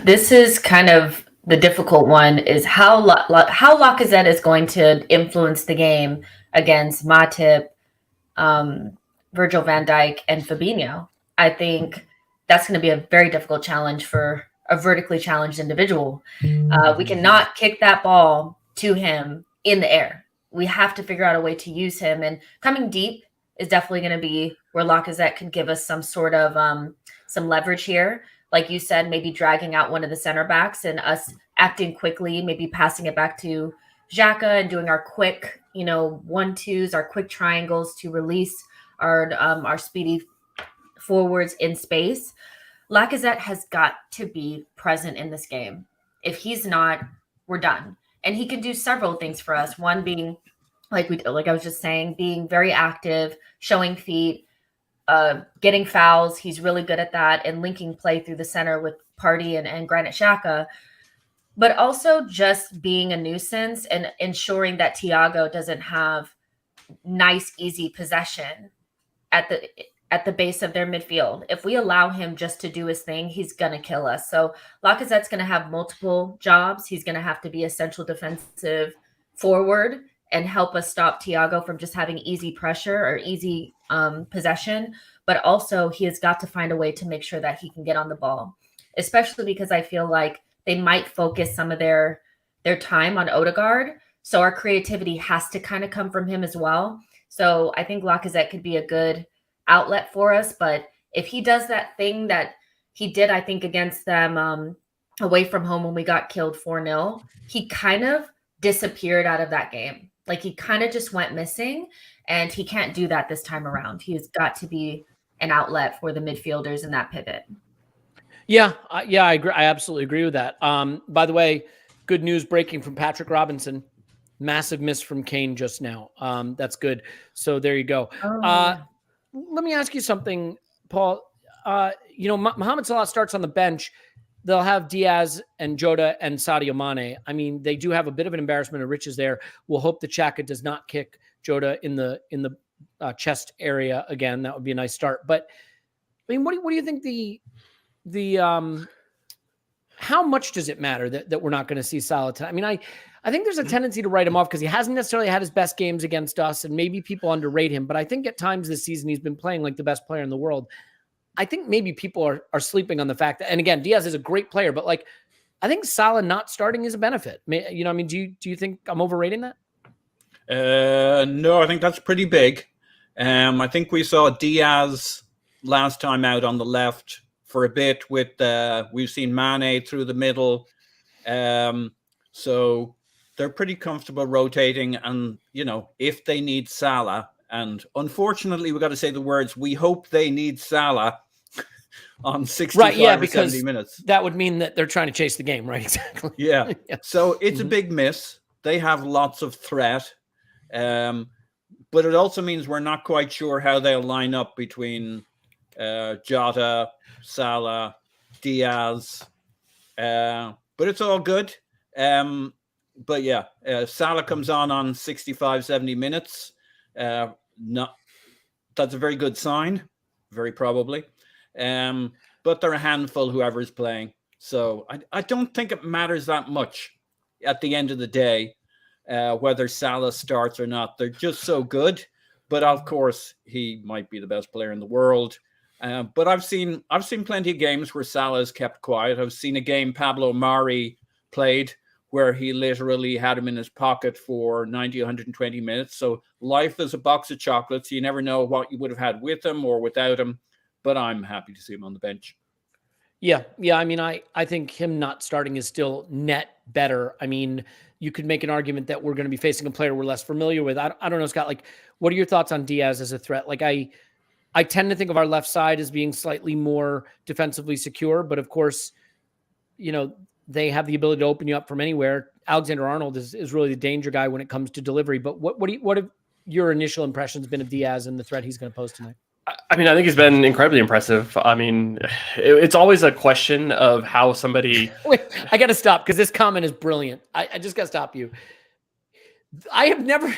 Speaker 2: This is kind of the difficult one, is how Lacazette is going to influence the game against Matip, Virgil van Dijk, and Fabinho. I think that's going to be a very difficult challenge for a vertically challenged individual. We cannot kick that ball to him in the air. We have to figure out a way to use him, and coming deep is definitely going to be where Lacazette can give us some sort of some leverage here. Like you said, maybe dragging out one of the center backs and us acting quickly, maybe passing it back to Xhaka and doing our quick, 1-2s, our quick triangles to release our speedy forwards in space. Lacazette has got to be present in this game. If he's not, we're done. And he can do several things for us. One being, like I was just saying, being very active, showing feet, getting fouls. He's really good at that, and linking play through the center with Partey and Granit Xhaka, but also just being a nuisance and ensuring that Thiago doesn't have nice, easy possession at the base of their midfield. If we allow him just to do his thing, he's going to kill us. So Lacazette's going to have multiple jobs. He's going to have to be a central defensive forward and help us stop Thiago from just having easy pressure or easy possession. But also he has got to find a way to make sure that he can get on the ball, especially because I feel like they might focus some of their time on Odegaard. So our creativity has to kind of come from him as well. So I think Lacazette could be a good outlet for us. But if he does that thing that he did, I think, against them away from home when we got killed 4-0, he kind of disappeared out of that game. Like he kind of just went missing, and he can't do that this time around. He's got to be an outlet for the midfielders in that pivot.
Speaker 1: Yeah, I agree. I absolutely agree with that. By the way, good news breaking from Patrick Robinson. Massive miss from Kane just now. That's good. So there you go. let me ask you something, Paul. Mohamed Salah starts on the bench. They'll have Diaz and Jota and Sadio Mane. I mean, they do have a bit of an embarrassment of riches there. We'll hope that Xhaka does not kick Jota in the chest area again. That would be a nice start. But I mean, what do you think how much does it matter that we're not going to see Salah tonight? I mean, I think there's a tendency to write him off because he hasn't necessarily had his best games against us, and maybe people underrate him. But I think at times this season he's been playing like the best player in the world. I think maybe people are sleeping on the fact that, and again, Diaz is a great player, but like, I think Salah not starting is a benefit. You know, I mean, do you think I'm overrating that?
Speaker 3: No, I think that's pretty big. I think we saw Diaz last time out on the left for a bit with, we've seen Mane through the middle. So they're pretty comfortable rotating. And, you know, if they need Salah, and unfortunately, we've got to say the words, we hope they need Salah on 65 or 70 minutes.
Speaker 1: That would mean that they're trying to chase the game, right? Exactly.
Speaker 3: Yeah. So it's a big miss. They have lots of threat. But it also means we're not quite sure how they'll line up between Jota, Salah, Diaz. But it's all good. But yeah, Salah comes on 65, 70 minutes. That's a very good sign, very probably. But they're a handful, whoever's playing. So I don't think it matters that much at the end of the day, whether Salah starts or not. They're just so good. But of course, he might be the best player in the world. But I've seen plenty of games where Salah has kept quiet. I've seen a game Pablo Mari played where he literally had him in his pocket for 90, 120 minutes. So life is a box of chocolates. You never know what you would have had with him or without him. But I'm happy to see him on the bench.
Speaker 1: Yeah. I mean, I think him not starting is still net better. I mean, you could make an argument that we're going to be facing a player we're less familiar with. I don't know, Scott, like, what are your thoughts on Diaz as a threat? Like, I tend to think of our left side as being slightly more defensively secure, but of course, you know, they have the ability to open you up from anywhere. Alexander-Arnold is really the danger guy when it comes to delivery. But what have your initial impressions been of Diaz and the threat he's going to pose tonight?
Speaker 4: I mean, I think he's been incredibly impressive. I mean, it's always a question of how somebody...
Speaker 1: Wait, I got to stop because this comment is brilliant. I just got to stop you. I have never...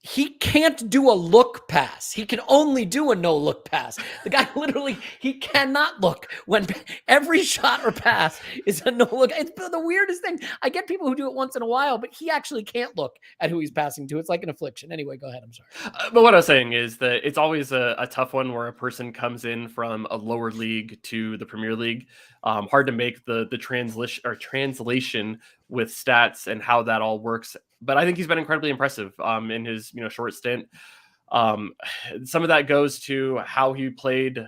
Speaker 1: He can't do a look pass. He can only do a no look pass. The guy literally, he cannot look when every shot or pass is a no look. It's the weirdest thing. I get people who do it once in a while, but he actually can't look at who he's passing to. It's like an affliction. Anyway, go ahead. I'm sorry.
Speaker 4: But what I was saying is that it's always a tough one where a person comes in from a lower league to the Premier League. Hard to make the translation with stats and how that all works. But I think he's been incredibly impressive in his short stint. Some of that goes to how he played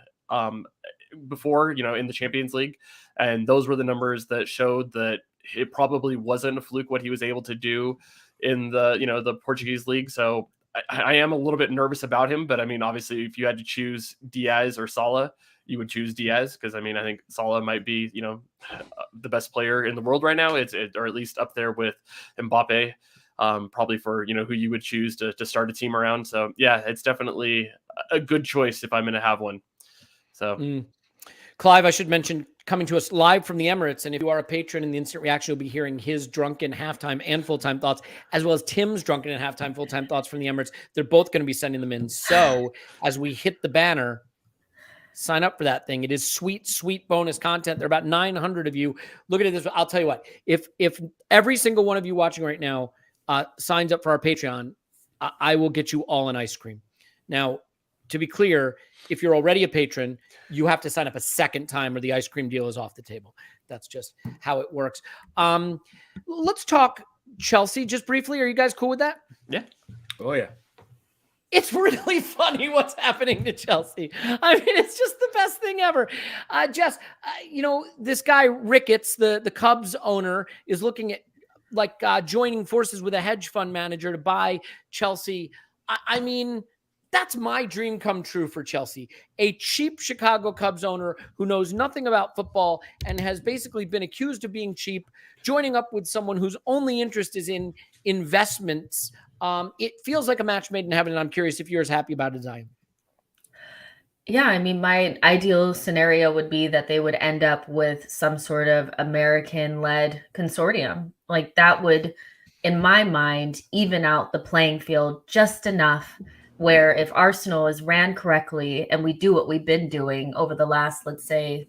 Speaker 4: before, in the Champions League. And those were the numbers that showed that it probably wasn't a fluke what he was able to do in the Portuguese league. So I am a little bit nervous about him. But I mean, obviously, if you had to choose Diaz or Salah, you would choose Diaz because I think Salah might be, the best player in the world right now. Or at least up there with Mbappe. Probably for who you would choose to start a team around. So yeah, it's definitely a good choice if I'm going to have one. So
Speaker 1: Clive, I should mention, coming to us live from the Emirates, and if you are a patron in the Instant Reaction, you'll be hearing his drunken halftime and full-time thoughts, as well as Tim's drunken and halftime full-time thoughts from the Emirates. They're both going to be sending them in. So as we hit the banner, sign up for that thing. It is sweet, sweet bonus content. There are about 900 of you. Look at it this way. I'll tell you what, if every single one of you watching right now signs up for our Patreon, I will get you all an ice cream. Now, to be clear, if you're already a patron, you have to sign up a second time or the ice cream deal is off the table. That's just how it works. Let's talk Chelsea just briefly. Are you guys cool with that?
Speaker 4: Yeah.
Speaker 3: Oh, yeah.
Speaker 1: It's really funny what's happening to Chelsea. I mean, it's just the best thing ever. Jess, this guy Ricketts, the Cubs owner, is looking at joining forces with a hedge fund manager to buy Chelsea. I mean, that's my dream come true for Chelsea. A cheap Chicago Cubs owner who knows nothing about football and has basically been accused of being cheap, joining up with someone whose only interest is in investments. It feels like a match made in heaven, and I'm curious if you're as happy about it as I am.
Speaker 2: Yeah, I mean, my ideal scenario would be that they would end up with some sort of American-led consortium. Like that would, in my mind, even out the playing field just enough where if Arsenal is ran correctly and we do what we've been doing over the last, let's say,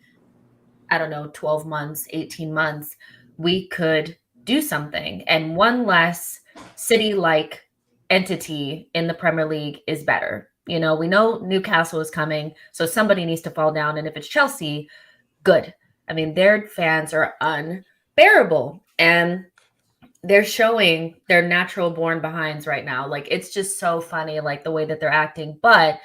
Speaker 2: I don't know, 12 months, 18 months, we could do something. And one less city like entity in the Premier League is better. You know, we know Newcastle is coming, so somebody needs to fall down. And if it's Chelsea, good. I mean, their fans are unbearable. And they're showing their natural born behinds right now. Like, it's just so funny, like the way that they're acting. But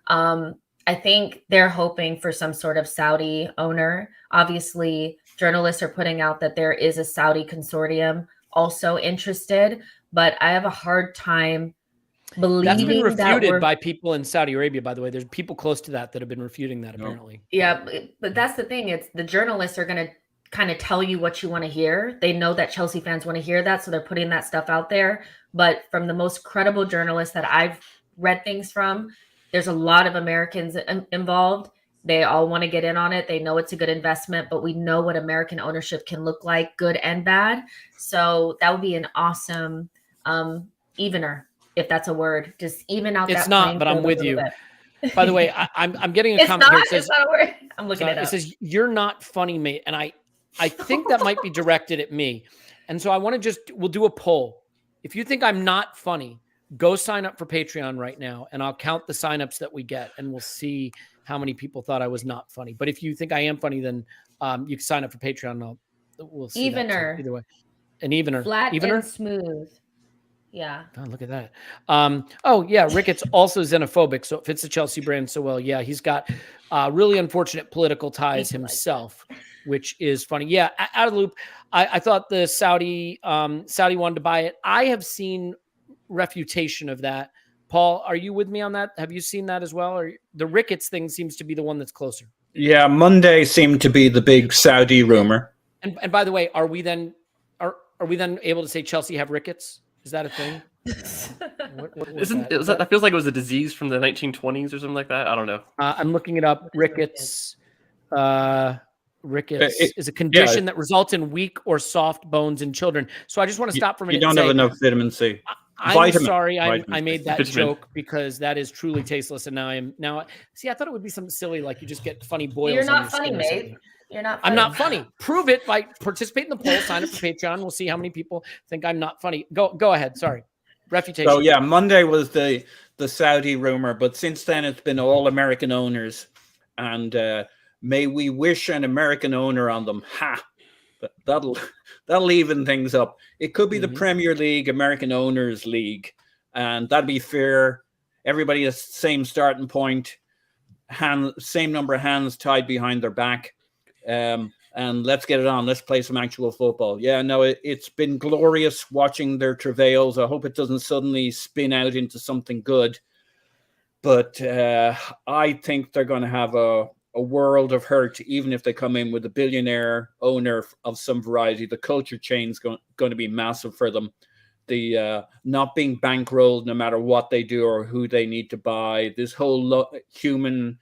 Speaker 2: I think they're hoping for some sort of Saudi owner. Obviously, journalists are putting out that there is a Saudi consortium also interested, but I have a hard time believing
Speaker 1: That's been refuted
Speaker 2: that
Speaker 1: by people in Saudi Arabia, by the way. There's people close to that have been refuting that, apparently.
Speaker 2: Yeah, but that's the thing. It's the journalists are going to kind of tell you what you want to hear. They know that Chelsea fans want to hear that, so they're putting that stuff out there. But from the most credible journalists that I've read things from, there's a lot of Americans involved. They all want to get in on it. They know it's a good investment, but we know what American ownership can look like, good and bad. So that would be an awesome evener, if that's a word. Just even out
Speaker 1: It's
Speaker 2: that
Speaker 1: not,
Speaker 2: playing
Speaker 1: but I'm
Speaker 2: field a
Speaker 1: with
Speaker 2: little
Speaker 1: you.
Speaker 2: bit.
Speaker 1: By the way, I'm getting a
Speaker 2: It's
Speaker 1: comment here.
Speaker 2: not.
Speaker 1: It says,
Speaker 2: It's not a word. I'm looking it up.
Speaker 1: It says, "You're not funny, mate." And I think that might be directed at me. And so I want to we'll do a poll. If you think I'm not funny, go sign up for Patreon right now, and I'll count the signups that we get, and we'll see how many people thought I was not funny. But if you think I am funny, then you can sign up for Patreon. And we'll see.
Speaker 2: Evener.
Speaker 1: Either way, an evener,
Speaker 2: Flat
Speaker 1: evener,
Speaker 2: and smooth. Yeah.
Speaker 1: Oh, look at that. Oh, yeah. Ricketts also xenophobic, so it fits the Chelsea brand so well. Yeah, he's got really unfortunate political ties himself, which is funny. Yeah, out of the loop. I thought the Saudi wanted to buy it. I have seen refutation of that. Paul, are you with me on that? Have you seen that as well? Or the Ricketts thing seems to be the one that's closer.
Speaker 3: Yeah, Monday seemed to be the big Saudi rumor.
Speaker 1: And by the way, are we then able to say Chelsea have Ricketts? Is that a thing?
Speaker 4: That feels like it was a disease from the 1920s or something like that. I don't know.
Speaker 1: I'm looking it up. Ricketts. Ricketts is a condition that results in weak or soft bones in children. So I just want to stop for a minute.
Speaker 3: You don't have enough vitamin C.
Speaker 1: I'm sorry I made that joke because that is truly tasteless. And now see, I thought it would be something silly like you just get funny boils.
Speaker 2: You're not funny, mate. You're not funny.
Speaker 1: I'm not funny. Prove it by participating in the poll. Sign up for Patreon. We'll see how many people think I'm not funny. Go ahead. Sorry. Refutation.
Speaker 3: So yeah, Monday was the Saudi rumor, but since then it's been all American owners, and may we wish an American owner on them. Ha! That'll even things up. It could be the Premier League, American Owners League, and that'd be fair. Everybody has the same starting point, same number of hands tied behind their back. And let's get it on. Let's play some actual football. Yeah, no, it's been glorious watching their travails. I hope it doesn't suddenly spin out into something good. But I think they're going to have a world of hurt, even if they come in with a billionaire owner of some variety. The culture change is going to be massive for them. The not being bankrolled no matter what they do or who they need to buy. This whole human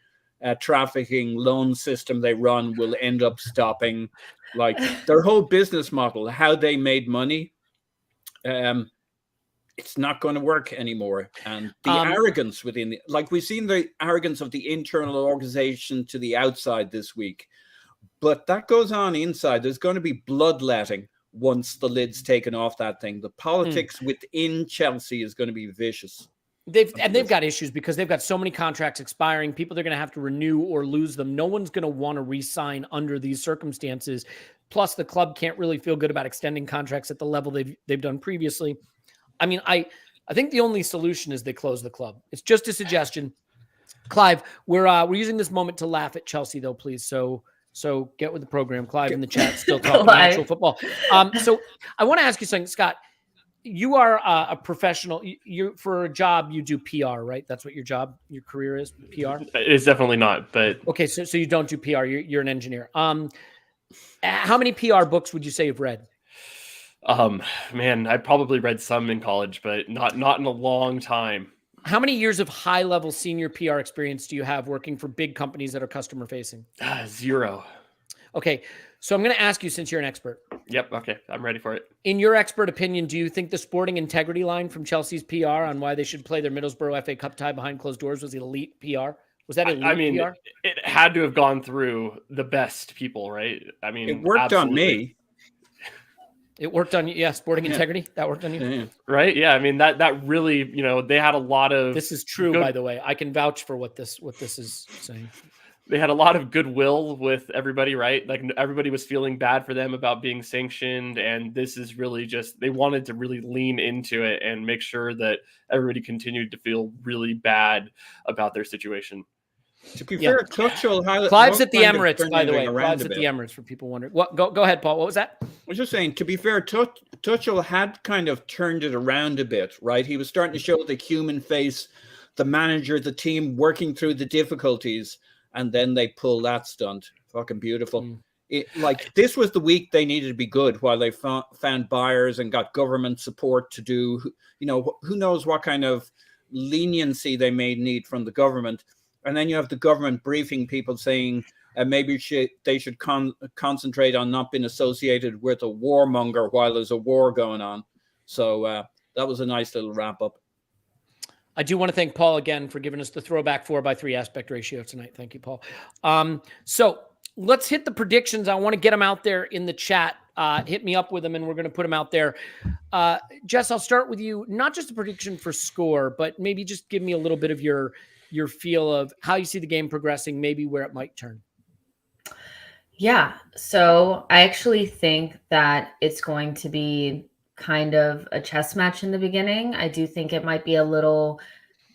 Speaker 3: trafficking loan system they run will end up stopping. Like their whole business model, how they made money, it's not going to work anymore. And the arrogance within we've seen the arrogance of the internal organization to the outside this week, but that goes on inside. There's going to be bloodletting once the lid's taken off that thing. The politics within Chelsea is going to be vicious.
Speaker 1: They've got issues because they've got so many contracts expiring. People they're going to have to renew or lose them. No one's going to want to re-sign under these circumstances. Plus, the club can't really feel good about extending contracts at the level they've done previously. I mean, I think the only solution is they close the club. It's just a suggestion. Clive, we're using this moment to laugh at Chelsea, though, please. So get with the program. Clive in the chat still talking actual football. So I want to ask you something, Scott. You are a professional. You for a job you do PR, right? That's what your career is, PR.
Speaker 4: It's definitely not, but
Speaker 1: okay. So you don't do PR. You're an engineer. How many PR books would you say you've read?
Speaker 4: Man, I probably read some in college, but not in a long time.
Speaker 1: How many years of high-level senior PR experience do you have working for big companies that are customer-facing?
Speaker 4: 0.
Speaker 1: Okay, so I'm going to ask you, since you're an expert.
Speaker 4: Yep. Okay, I'm ready for it.
Speaker 1: In your expert opinion, do you think the sporting integrity line from Chelsea's PR on why they should play their Middlesbrough FA Cup tie behind closed doors was elite PR? Was that elite
Speaker 4: I mean,
Speaker 1: PR?
Speaker 4: it had to have gone through the best people, right? I mean,
Speaker 3: It worked
Speaker 4: absolutely.
Speaker 3: on me.
Speaker 1: It worked on you. Yeah, sporting integrity. That worked on you.
Speaker 3: Yeah.
Speaker 4: Right? Yeah. I mean, that really, they had a lot of.
Speaker 1: This is true, by the way. I can vouch for what this is saying.
Speaker 4: They had a lot of goodwill with everybody, right? Like everybody was feeling bad for them about being sanctioned. And this is really just, they wanted to really lean into it and make sure that everybody continued to feel really bad about their situation.
Speaker 3: To be fair, Tuchel had
Speaker 1: Clive's at the
Speaker 3: kind of
Speaker 1: Emirates,
Speaker 3: turned
Speaker 1: by the way.
Speaker 3: everything around
Speaker 1: Clive's
Speaker 3: a
Speaker 1: at the
Speaker 3: bit.
Speaker 1: Emirates for people wondering. What? Go ahead, Paul. What was that?
Speaker 3: I was just saying, to be fair, Tuchel had kind of turned it around a bit, right? He was starting to show the human face, the manager, the team working through the difficulties, and then they pull that stunt. Fucking beautiful. This was the week they needed to be good while they found buyers and got government support to do, who knows what kind of leniency they may need from the government. And then you have the government briefing people saying maybe they should concentrate on not being associated with a warmonger while there's a war going on. So that was a nice little wrap up.
Speaker 1: I do want to thank Paul again for giving us the throwback 4x3 aspect ratio tonight. Thank you, Paul. So let's hit the predictions. I want to get them out there in the chat. Hit me up with them, and we're going to put them out there. Jess, I'll start with you. Not just a prediction for score, but maybe just give me a little bit of your feel of how you see the game progressing, maybe where it might turn.
Speaker 2: Yeah. So I actually think that it's going to be kind of a chess match in the beginning. I do think it might be a little,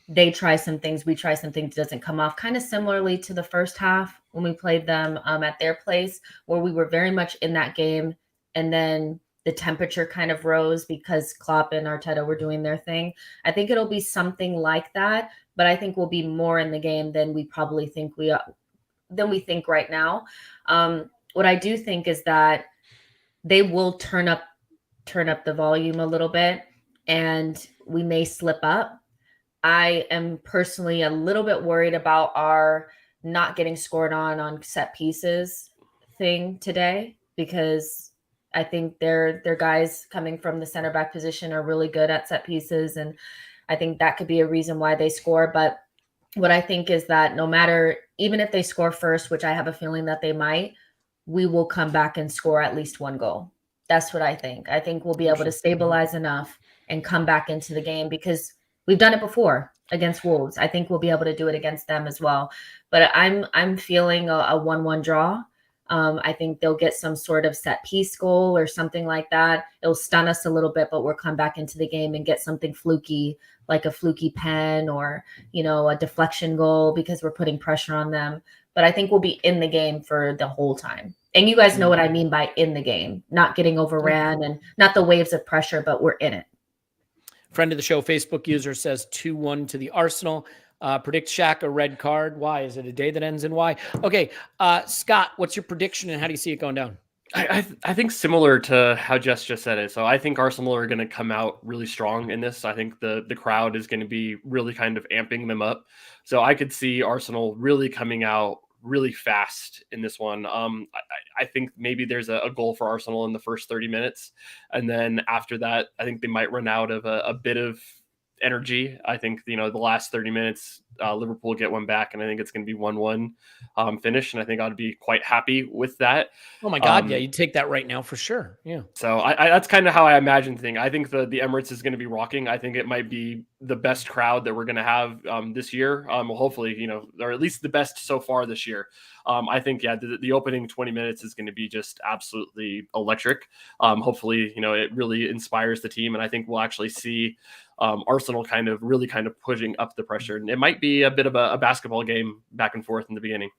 Speaker 2: they try some things, we try some things, doesn't come off, kind of similarly to the first half when we played them at their place, where we were very much in that game. And then the temperature kind of rose because Klopp and Arteta were doing their thing. I think it'll be something like that, but I think we'll be more in the game than we probably think than we think right now. What I do think is that they will turn up the volume a little bit, and we may slip up. I am personally a little bit worried about our not getting scored on set pieces thing today, because I think their guys coming from the center back position are really good at set pieces, and I think that could be a reason why they score. But what I think is that no matter, even if they score first, which I have a feeling that they might, we will come back and score at least one goal. That's what I think. I think we'll be able to stabilize enough and come back into the game, because we've done it before against Wolves. I think we'll be able to do it against them as well. But I'm feeling a 1-1 draw. I think they'll get some sort of set piece goal or something like that. It'll stun us a little bit, but we'll come back into the game and get something fluky, like a fluky pen or, a deflection goal, because we're putting pressure on them. But I think we'll be in the game for the whole time. And you guys know what I mean by in the game, not getting overran and not the waves of pressure, but we're in it.
Speaker 1: Friend of the show, Facebook user, says 2-1 to the Arsenal. Predict Shaq a red card. Why? Is it a day that ends in Y? Okay. Scott, what's your prediction and how do you see it going down?
Speaker 4: I think similar to how Jess just said it. So I think Arsenal are going to come out really strong in this. I think the crowd is going to be really kind of amping them up. So I could see Arsenal really coming out really fast in this one. I think maybe there's a goal for Arsenal in the first 30 minutes. And then after that, I think they might run out of a bit of energy. I think, the last 30 minutes, Liverpool get one back, and I think it's going to be 1-1 finish. And I think I'd be quite happy with that.
Speaker 1: Oh my God. Yeah. You'd take that right now for sure. Yeah.
Speaker 4: So I that's kind of how I imagine the thing. I think the Emirates is going to be rocking. I think it might be the best crowd that we're going to have this year. Well, hopefully, or at least the best so far this year. I think, the opening 20 minutes is going to be just absolutely electric. Hopefully, it really inspires the team. And I think we'll actually see Arsenal really pushing up the pressure. And it might be a bit of a basketball game back and forth in the beginning.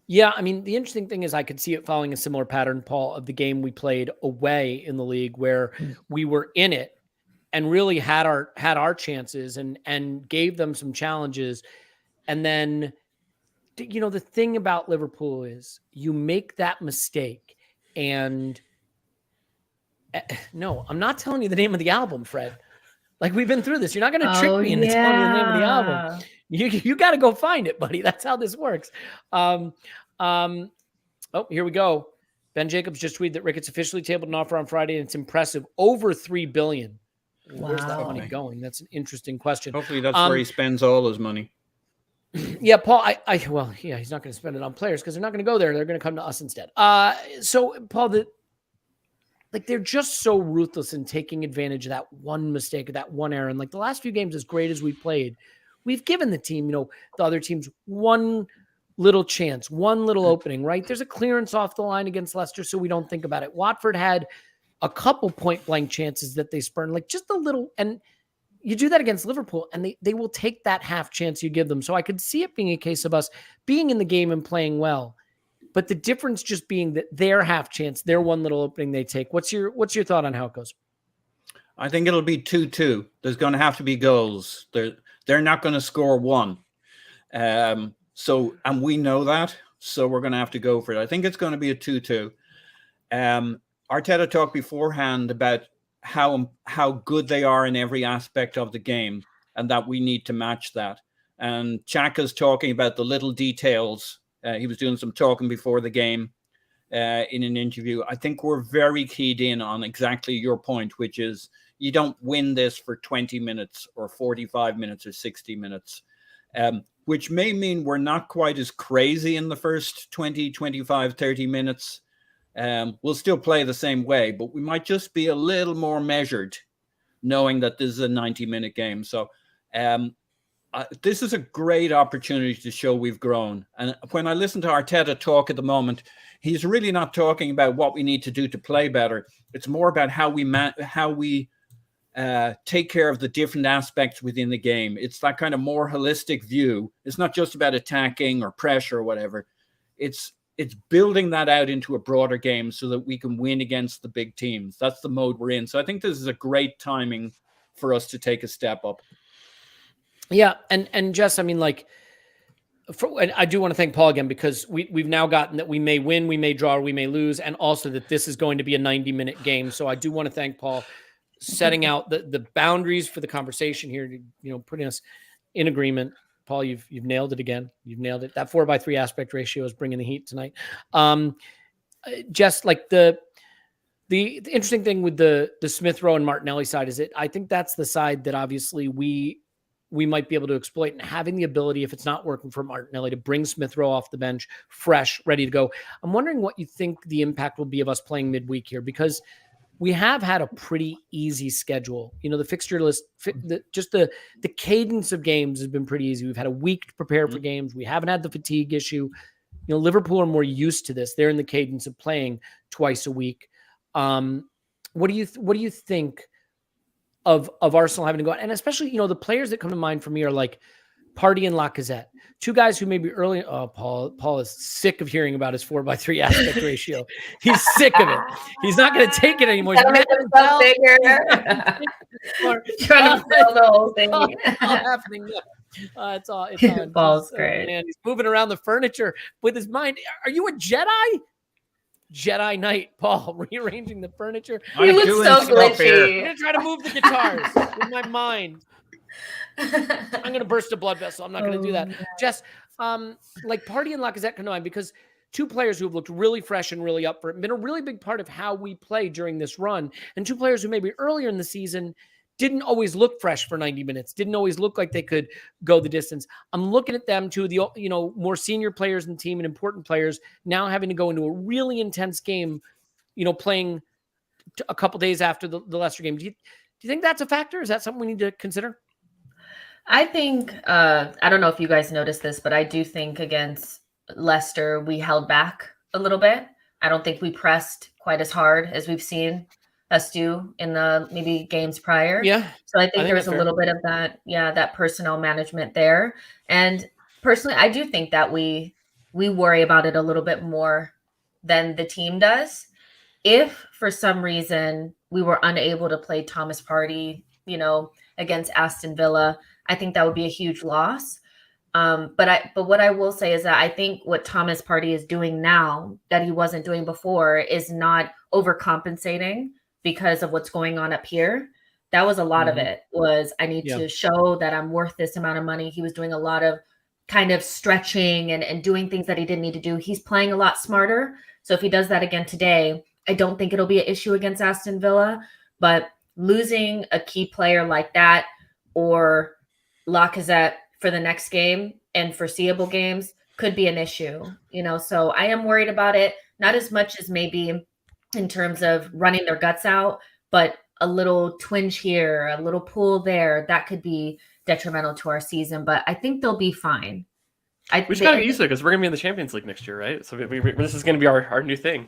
Speaker 1: Yeah, I mean, the interesting thing is I could see it following a similar pattern, Paul, of the game we played away in the league, where we were in it and really had our chances and gave them some challenges. And then, the thing about Liverpool is you make that mistake, and no, I'm not telling you the name of the album, Fred. Like, we've been through this. You're not going to trick me into telling me the name of the album. You got to go find it, buddy. That's how this works. Oh, here we go. Ben Jacobs just tweeted that Ricketts officially tabled an offer on Friday, and it's impressive. Over $3 billion. Where's that money going? That's an interesting question.
Speaker 3: Hopefully that's where he spends all his money.
Speaker 1: Yeah, Paul, he's not going to spend it on players because they're not going to go there. They're going to come to us instead. So, Paul, they're just so ruthless in taking advantage of that one mistake, of that one error. And like the last few games, as great as we played, we've given the team, the other teams one little chance, one little opening, right? There's a clearance off the line against Leicester, so we don't think about it. Watford had a couple point blank chances that they spurned, like just a little. And you do that against Liverpool, and they will take that half chance you give them. So I could see it being a case of us being in the game and playing well. But the difference just being that their half chance, their one little opening they take. What's your thought on how it goes?
Speaker 3: I think it'll be 2-2. There's going to have to be goals. They're not going to score one. And we know that. So we're going to have to go for it. I think it's going to be a 2-2. Arteta talked beforehand about how good they are in every aspect of the game, and that we need to match that. And Xhaka's talking about the little details. He was doing some talking before the game in an interview. I think we're very keyed in on exactly your point, which is you don't win this for 20 minutes or 45 minutes or 60 minutes, which may mean we're not quite as crazy in the first 20, 25, 30 minutes. We'll still play the same way, but we might just be a little more measured, knowing that this is a 90-minute game. So this is a great opportunity to show we've grown. And when I listen to Arteta talk at the moment, he's really not talking about what we need to do to play better. It's more about how we take care of the different aspects within the game. It's that kind of more holistic view. It's not just about attacking or pressure or whatever. It's building that out into a broader game so that we can win against the big teams. That's the mode we're in. So I think this is a great timing for us to take a step up.
Speaker 1: Yeah, and Jess, I mean, and I do want to thank Paul again, because we've now gotten that we may win, we may draw, or we may lose, and also that this is going to be a 90-minute game. So I do want to thank Paul setting out the boundaries for the conversation here, putting us in agreement. Paul, you've nailed it again. You've nailed it. That 4x3 aspect ratio is bringing the heat tonight. Just like the interesting thing with the Smith Rowe and Martinelli side is I think that's the side that obviously we might be able to exploit, and having the ability, if it's not working for Martinelli, to bring Smith Rowe off the bench fresh, ready to go. I'm wondering what you think the impact will be of us playing midweek here, because we have had a pretty easy schedule. The fixture list, the cadence of games has been pretty easy. We've had a week to prepare for games. We haven't had the fatigue issue. Liverpool are more used to this. They're in the cadence of playing twice a week. What do you think of Arsenal having to go out? And especially, the players that come to mind for me are like Partey and Lacazette, two guys who maybe early. Oh, Paul is sick of hearing about his 4x3 aspect ratio. He's sick of it. He's not going to take it anymore. He's
Speaker 2: make himself bigger. Trying to fill the whole thing.
Speaker 1: It's all happening. It's all.
Speaker 2: Paul's great.
Speaker 1: Man, he's moving around the furniture with his mind. Are you a Jedi? Jedi Knight, Paul, rearranging the furniture.
Speaker 2: He looks so glitchy.
Speaker 1: I'm going to try to move the guitars with my mind. I'm going to burst a blood vessel. I'm not going to do that. Jess, like Partey and Lacazette come to mind, because two players who have looked really fresh and really up for it, been a really big part of how we play during this run, and two players who maybe earlier in the season didn't always look fresh for 90 minutes, didn't always look like they could go the distance. I'm looking at them, two of the more senior players in the team and important players, now having to go into a really intense game, playing a couple days after the Leicester game. Do you think that's a factor? Is that something we need to consider?
Speaker 2: I think, I don't know if you guys noticed this, but I do think against Leicester, we held back a little bit. I don't think we pressed quite as hard as we've seen us do in the maybe games prior.
Speaker 1: Yeah.
Speaker 2: So I think there was a little bit of that, that personnel management there. And personally, I do think that we worry about it a little bit more than the team does. If for some reason we were unable to play Thomas Partey, against Aston Villa, I think that would be a huge loss. But what I will say is that I think what Thomas Partey is doing now that he wasn't doing before is not overcompensating because of what's going on up here. That was a lot of
Speaker 1: Mhm.
Speaker 2: it, was I need
Speaker 1: Yeah.
Speaker 2: to show that I'm worth this amount of money. He was doing a lot of kind of stretching and doing things that he didn't need to do. He's playing a lot smarter. So if he does that again today, I don't think it'll be an issue against Aston Villa. But losing a key player like that, or Lacazette for the next game and foreseeable games, could be an issue, you know. So I am worried about it, not as much as maybe in terms of running their guts out, but a little twinge here, a little pull there, that could be detrimental to our season. But I think they'll be fine.
Speaker 4: We just gotta get used to it because we're gonna be in the Champions League next year, right? So this is gonna be our new thing.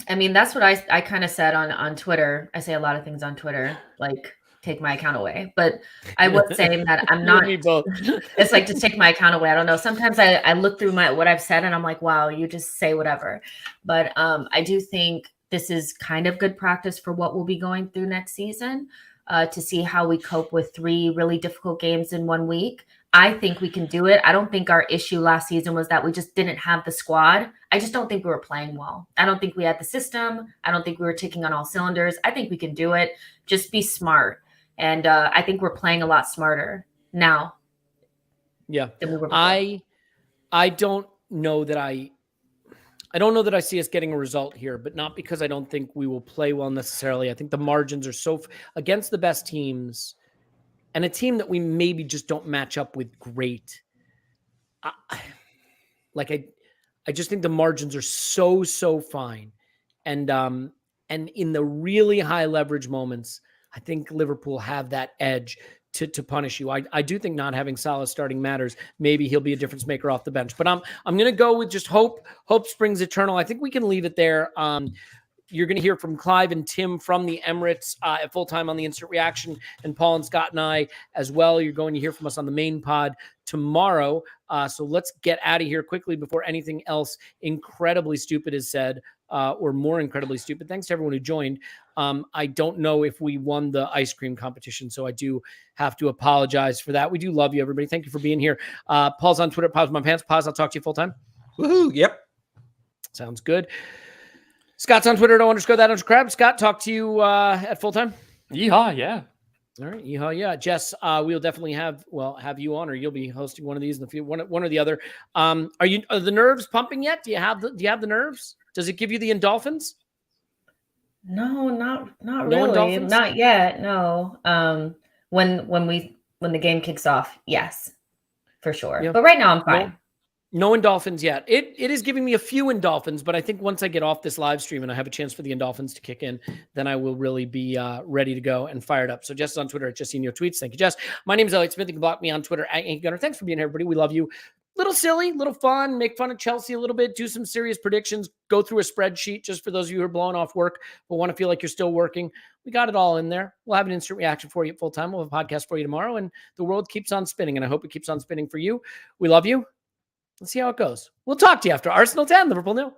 Speaker 2: I mean, that's what I kind of said on Twitter. I say a lot of things on Twitter, like take my account away. But I was saying that I'm
Speaker 1: You
Speaker 2: not.
Speaker 1: and me both.
Speaker 2: It's like, just take my account away. I don't know. Sometimes I look through what I've said and I'm like, wow, you just say whatever. But I do think this is kind of good practice for what we'll be going through next season, to see how we cope with 3 really difficult games in 1 week. I think we can do it. I don't think our issue last season was that we just didn't have the squad. I just don't think we were playing well. I don't think we had the system. I don't think we were ticking on all cylinders. I think we can do it. Just be smart. And I think we're playing a lot smarter now.
Speaker 1: Yeah.
Speaker 2: Than we were before.
Speaker 1: I don't know that I don't know that I see us getting a result here, but not because I don't think we will play well necessarily. I think the margins are so against the best teams, and a team that we maybe just don't match up with great. I just think the margins are so fine, and in the really high leverage moments, I think Liverpool have that edge to punish you. I do think not having Salah starting matters. Maybe he'll be a difference maker off the bench, but I'm going to go with just hope. Hope springs eternal. I think we can leave it there. You're going to hear from Clive and Tim from the Emirates at full time on the Instant Reaction, and Paul and Scott and I as well. You're going to hear from us on the main pod tomorrow. So let's get out of here quickly before anything else incredibly stupid is said, or more incredibly stupid. Thanks to everyone who joined. I don't know if we won the ice cream competition, so I do have to apologize for that. We do love you, everybody. Thank you for being here. Paul's on Twitter. Pause my pants. Pause. I'll talk to you full time.
Speaker 3: Woohoo! Yep.
Speaker 1: Sounds good. Scott's on Twitter, _that_crab. Scott, talk to you at full time.
Speaker 4: Yeehaw, yeah.
Speaker 1: All right, yeehaw, yeah. Jess, we'll definitely have you on, or you'll be hosting one of these in the future, one or the other. Are the nerves pumping yet? Do you have the nerves? Does it give you the endorphins?
Speaker 2: No, not
Speaker 1: No
Speaker 2: really.
Speaker 1: endorphins?
Speaker 2: Not yet. No. When the game kicks off, yes, for sure.
Speaker 1: Yeah.
Speaker 2: But right now I'm fine.
Speaker 1: No endorphins yet. It is giving me a few endorphins, but I think once I get off this live stream and I have a chance for the endorphins to kick in, then I will really be ready to go and fired up. So Jess is on Twitter at Just Seen Your Tweets. Thank you, Jess. My name is Elliot Smith. You can block me on Twitter at Yankee Gunner. Thanks for being here, everybody. We love you. Little silly, little fun, make fun of Chelsea a little bit, do some serious predictions, go through a spreadsheet just for those of you who are blowing off work but want to feel like you're still working. We got it all in there. We'll have an instant reaction for you at full time. We'll have a podcast for you tomorrow, and the world keeps on spinning, and I hope it keeps on spinning for you. We love you. Let's see how it goes. We'll talk to you after Arsenal 10, Liverpool 0.